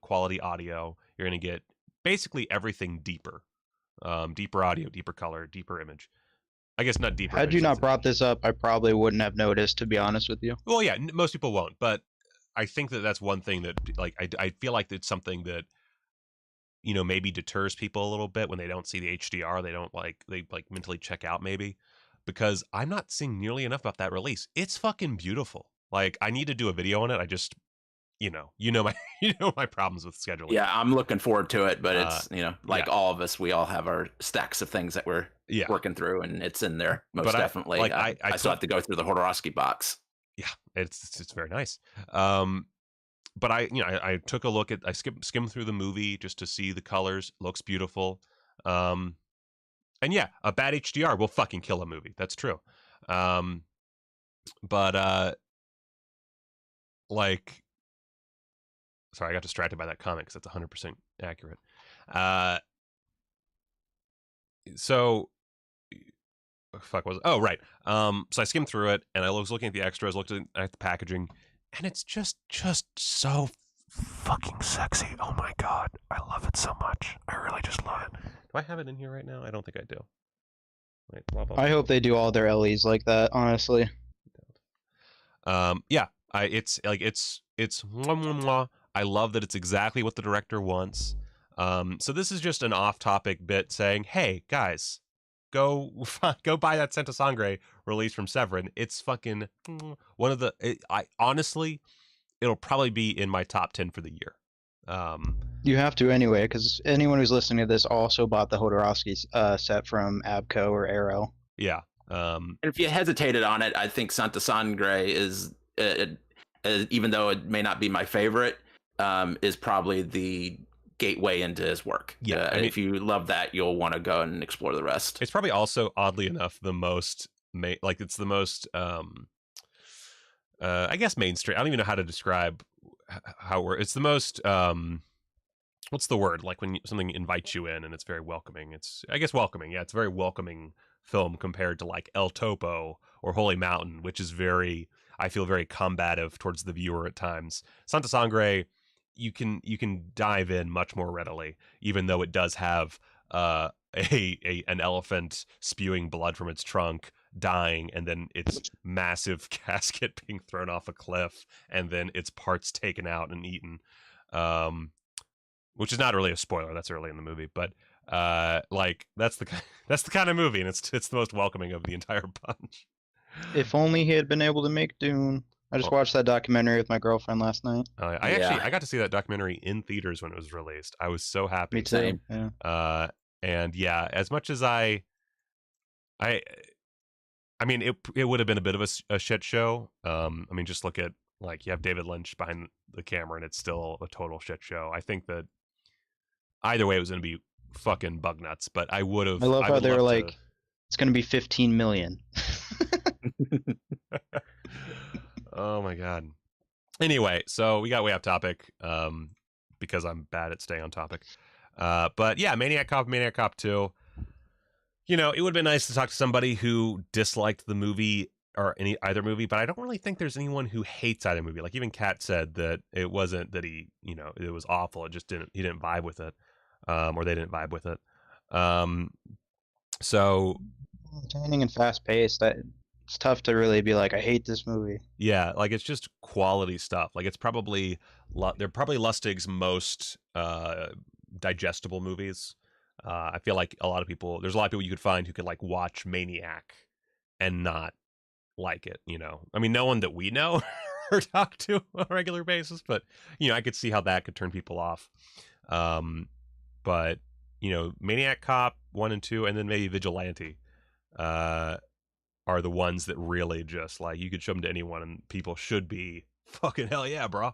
quality audio. You're going to get basically everything deeper. Deeper audio, deeper color, deeper image. I guess not deeper. Had you not brought this up, I probably wouldn't have noticed, to be honest with you. Well, yeah, most people won't, but I think that that's one thing that like I feel like it's something that maybe deters people a little bit when they don't see the HDR. They mentally check out maybe, because I'm not seeing nearly enough about that release. It's fucking beautiful. Like I need to do a video on it. I just my problems with scheduling. Yeah, I'm looking forward to it, but it's all of us, we all have our stacks of things that we're working through, and it's in there most definitely. Like I still have to go through the Jodorowsky box. Yeah, it's very nice. But I took a look I skimmed through the movie just to see the colors. Looks beautiful. And yeah, a bad HDR will fucking kill a movie. That's true. Sorry, I got distracted by that comment because that's 100% accurate. Oh, right. So I skimmed through it, and I was looking at the extras, looked at the packaging, and it's just so fucking sexy. Oh my god, I love it so much. I really just love it. Do I have it in here right now? I don't think I do. Wait, blah, blah, blah. I hope they do all their LEs like that, honestly. Yeah, it's mwah, mwah, mwah. I love that it's exactly what the director wants. So this is just an off-topic bit saying, hey guys, go buy that Santa Sangre release from Severin. It's fucking one of the. Honestly, it'll probably be in my top 10 for the year. You have to anyway, because anyone who's listening to this also bought the Jodorowsky set from Abco or Arrow. Yeah. And if you hesitated on it, I think Santa Sangre is, even though it may not be my favorite, is probably the gateway into his work. Yeah, if you love that, you'll want to go and explore the rest. It's probably also, oddly enough, the most like it's the most I guess mainstream. I don't even know how to describe how it's the most what's the word, like when something invites you in and it's very welcoming. It's, I guess, welcoming. Yeah, it's a very welcoming film compared to like El Topo or Holy Mountain, which is very, I feel, very combative towards the viewer at times. Santa Sangre, you can dive in much more readily, even though it does have an elephant spewing blood from its trunk, dying, and then its massive casket being thrown off a cliff, and then its parts taken out and eaten. Which is not really a spoiler. That's early in the movie, but like that's the kind of movie, and it's the most welcoming of the entire bunch. If only he had been able to make Dune. I just watched that documentary with my girlfriend last night. I got to see that documentary in theaters when it was released. I was so happy. Me too. Same. Yeah. And yeah, as much as I mean, it would have been a bit of a shit show. I mean, just look at, like, you have David Lynch behind the camera, and it's still a total shit show. I think that either way, it was going to be fucking bug nuts. But I would have. I love how they were like, to... it's going to be 15 million. Oh my god. Anyway, so we got way off topic because I'm bad at staying on topic. But yeah, Maniac Cop 2. You know, it would have been nice to talk to somebody who disliked the movie or either movie, but I don't really think there's anyone who hates either movie. Like, even Kat said that it wasn't that he, you know, it was awful. It just he didn't vibe with it, or they didn't vibe with it. So Entertaining and fast paced. That it's tough to really be like, I hate this movie. yeah, like, it's just quality stuff. Like, it's probably they're probably Lustig's most digestible movies. I feel like there's a lot of people you could find who could like watch Maniac and not like it, you know. I mean, no one that we know or talk to on a regular basis, but you know, I could see how that could turn people off. But you know, Maniac Cop 1 and 2, and then maybe Vigilante, are the ones that really just, like, you could show them to anyone and people should be fucking hell yeah, bro.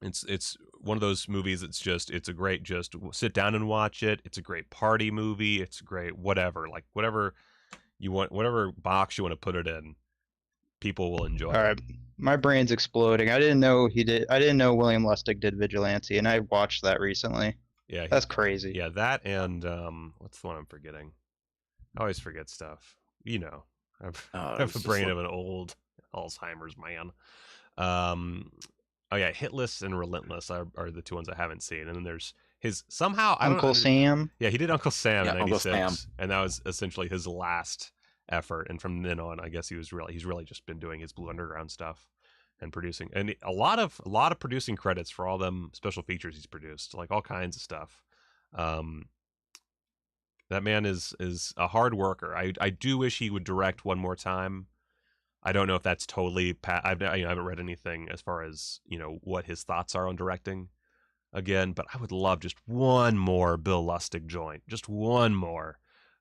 It's one of those movies that's just, it's a great, just sit down and watch it. It's a great party movie. It's great whatever, like whatever you want, whatever box you want to put it in, people will enjoy All it. right, my brain's exploding. I didn't know William Lustig did Vigilante, and I watched that recently. Yeah, That's crazy. Yeah, that and what's the one I'm forgetting? I always forget stuff. You know, I have a brain of an old Alzheimer's man. Oh yeah, Hitless and Relentless are the two ones I haven't seen, and then there's his somehow Uncle Sam. Yeah, he did Uncle Sam in Uncle Sam. '96, and that was essentially his last effort. And from then on, I guess he's really just been doing his Blue Underground stuff and producing, and a lot of producing credits for all them special features he's produced, like all kinds of stuff. That man is a hard worker. I do wish he would direct one more time. I don't know if that's totally. I haven't read anything as far as, you know, what his thoughts are on directing again, but I would love just one more Bill Lustig joint, just one more.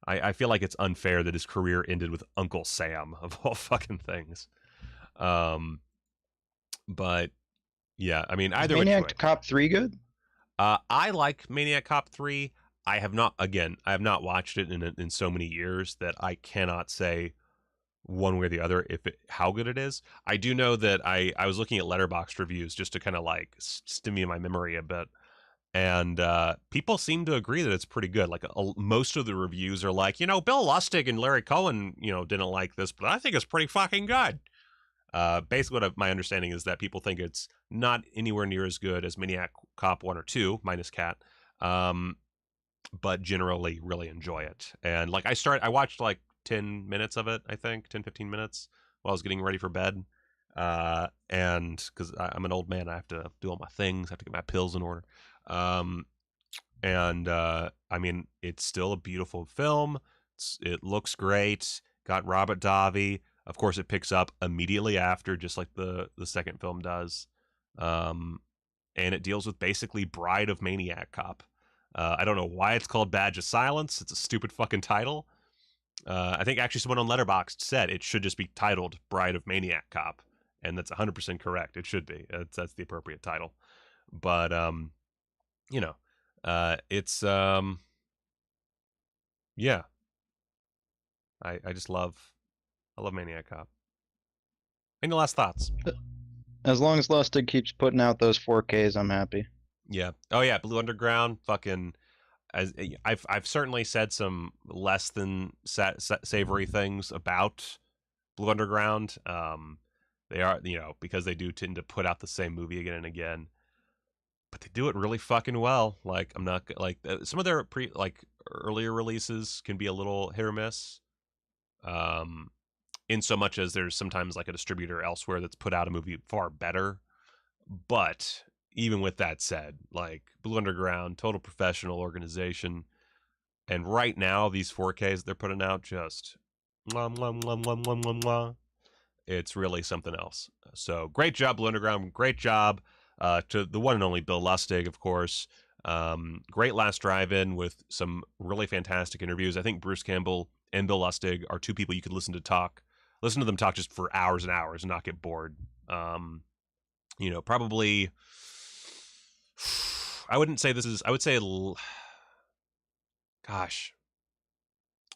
I feel like it's unfair that his career ended with Uncle Sam of all fucking things. But yeah, I mean, either way. Maniac Cop 3 good? I like Maniac Cop 3. I have not watched it in so many years that I cannot say one way or the other how good it is. I do know that I was looking at Letterboxd reviews just to kind of like stimulate my memory a bit, and people seem to agree that it's pretty good. Like, most of the reviews are like, you know, Bill Lustig and Larry Cohen, you know, didn't like this, but I think it's pretty fucking good. Basically, my understanding is that people think it's not anywhere near as good as Maniac Cop 1 or 2, minus Cat, but generally really enjoy it. And like, I watched like 10 minutes of it, I think 10-15 minutes while I was getting ready for bed, and because I'm an old man, I have to do all my things, I have to get my pills in order. And I mean, it's still a beautiful film. It looks great, got Robert Davi. Of course, it picks up immediately after, just like the second film does, and it deals with basically Bride of Maniac Cop. I don't know why it's called Badge of Silence. It's a stupid fucking title. I think actually someone on Letterboxd said it should just be titled Bride of Maniac Cop, and that's 100% correct. It should be. That's the appropriate title. But you know, it's yeah. I just love Maniac Cop. Any last thoughts? As long as Lustig keeps putting out those 4Ks, I'm happy. Yeah. Oh yeah, Blue Underground. Fucking. I've certainly said some less than savory things about Blue Underground. They are, because they do tend to put out the same movie again and again, but they do it really fucking well. Like I'm not like some of their earlier releases can be a little hit or miss. In so much as there's sometimes like a distributor elsewhere that's put out a movie far better. But even with that said, like Blue Underground, total professional organization, and right now these 4Ks they're putting out just mwah, mwah, mwah, mwah, mwah, mwah, mwah. It's really something else. So great job, Blue Underground. Great job to the one and only Bill Lustig, of course. Great last drive-in with some really fantastic interviews. I think Bruce Campbell and Bill Lustig are two people you could listen to them talk just for hours and hours and not get bored. Probably I would say gosh,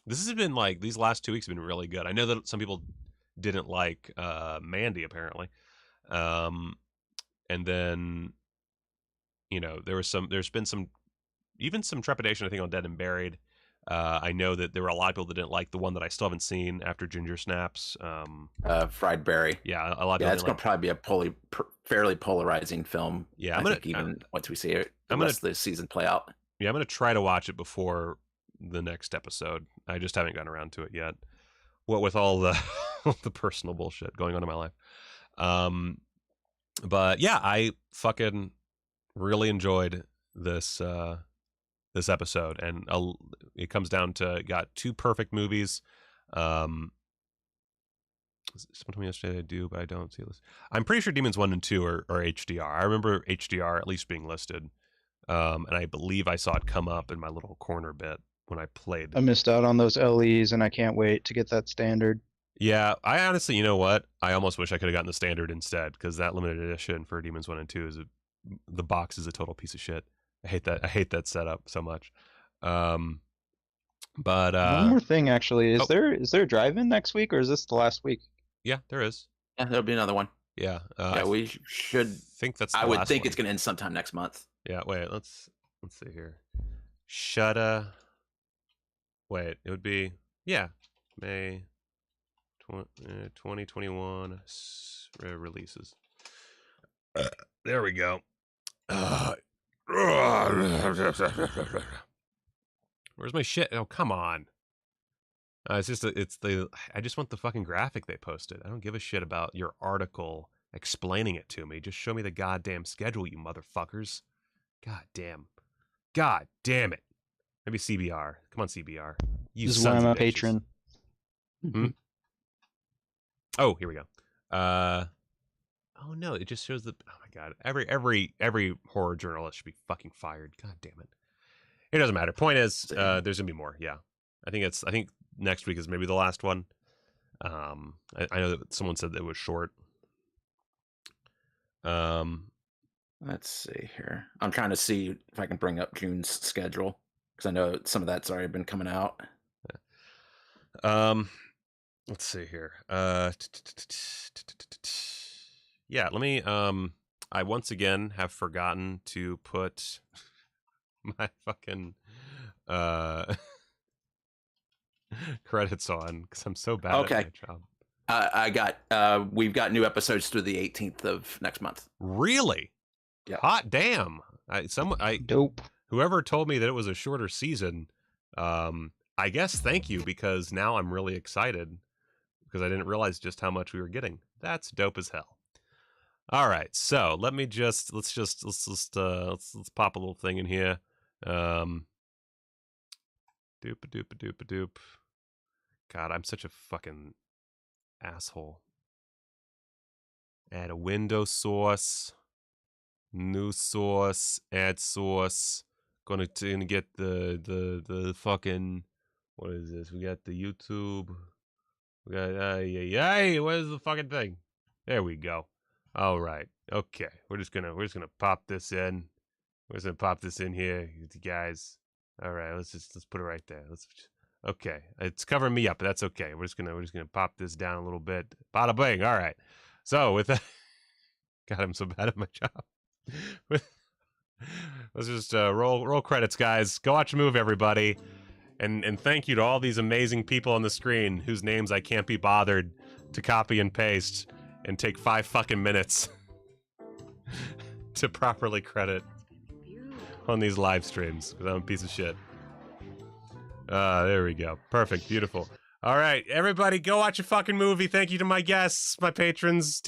this has been like these last 2 weeks have been really good. I know that some people didn't like Mandy apparently. And then there's been some trepidation I think on Dead and Buried. I know that there were a lot of people that didn't like the one that I still haven't seen after Ginger Snaps. Fried Berry. Yeah, a lot of people. Yeah, it's going to probably be a fairly polarizing film. Yeah, I think even once we see it, the rest of the season play out. Yeah, I'm going to try to watch it before the next episode. I just haven't gotten around to it yet. What with all the the personal bullshit going on in my life. But yeah, I fucking really enjoyed this episode, and it comes down to got two perfect movies. Someone told me yesterday I do, but I don't see this. I'm pretty sure Demons 1 and 2 are HDR. I remember HDR at least being listed, and I believe I saw it come up in my little corner bit when I played. I missed out on those LEs, and I can't wait to get that standard. Yeah, I honestly, you know what? I almost wish I could have gotten the standard instead, because that limited edition for Demons 1 and 2 the box is a total piece of shit. I hate that setup so much. But one more thing, actually, is there a drive-in next week, or is this the last week? Yeah, there is. Yeah, there'll be another one. Yeah. Yeah, we should think that's. I would think it's going to end sometime next month. Yeah. Wait. Let's see here. Wait. It would be May 2021 releases. There we go. Where's my shit? Oh, come on. I just want the fucking graphic they posted. I don't give a shit about your article explaining it to me. Just show me the goddamn schedule, you motherfuckers. God damn it. Maybe CBR. Come on, CBR. You this is why I'm a bitches. patron. Oh, here we go. Oh no, it just shows the. Oh my god, every horror journalist should be fucking fired. God damn it. It doesn't matter. Point is, there's gonna be more. Yeah, I think next week is maybe the last one. I know that someone said that it was short. Let's see here. I'm trying to see if I can bring up June's schedule, because I know some of that's already been coming out. Let's see here. Yeah, let me. I once again have forgotten to put my fucking credits on because I'm so bad at my job. We've got new episodes through the 18th of next month. Really? Yeah. Hot damn! Dope. Whoever told me that it was a shorter season, I guess thank you, because now I'm really excited because I didn't realize just how much we were getting. That's dope as hell. All right, so let's pop a little thing in here. Doop a doop a doop a doop. God, I'm such a fucking asshole. Add a window source. New source. Add source. Gonna get the fucking. What is this? We got the YouTube. We got where's the fucking thing? There we go. All right. Okay. We're just gonna pop this in. We're just gonna pop this in here, you guys. All right. Let's put it right there. Okay, it's covering me up, but that's okay. We're just gonna pop this down a little bit. Bada bing. All right. So with that, God, I'm so bad at my job. Let's just roll credits, guys. Go watch a movie, everybody. And thank you to all these amazing people on the screen whose names I can't be bothered to copy and paste and take 5 fucking minutes to properly credit on these live streams, because I'm a piece of shit. There we go. Perfect. Beautiful. All right, everybody, go watch a fucking movie. Thank you to my guests, my patrons.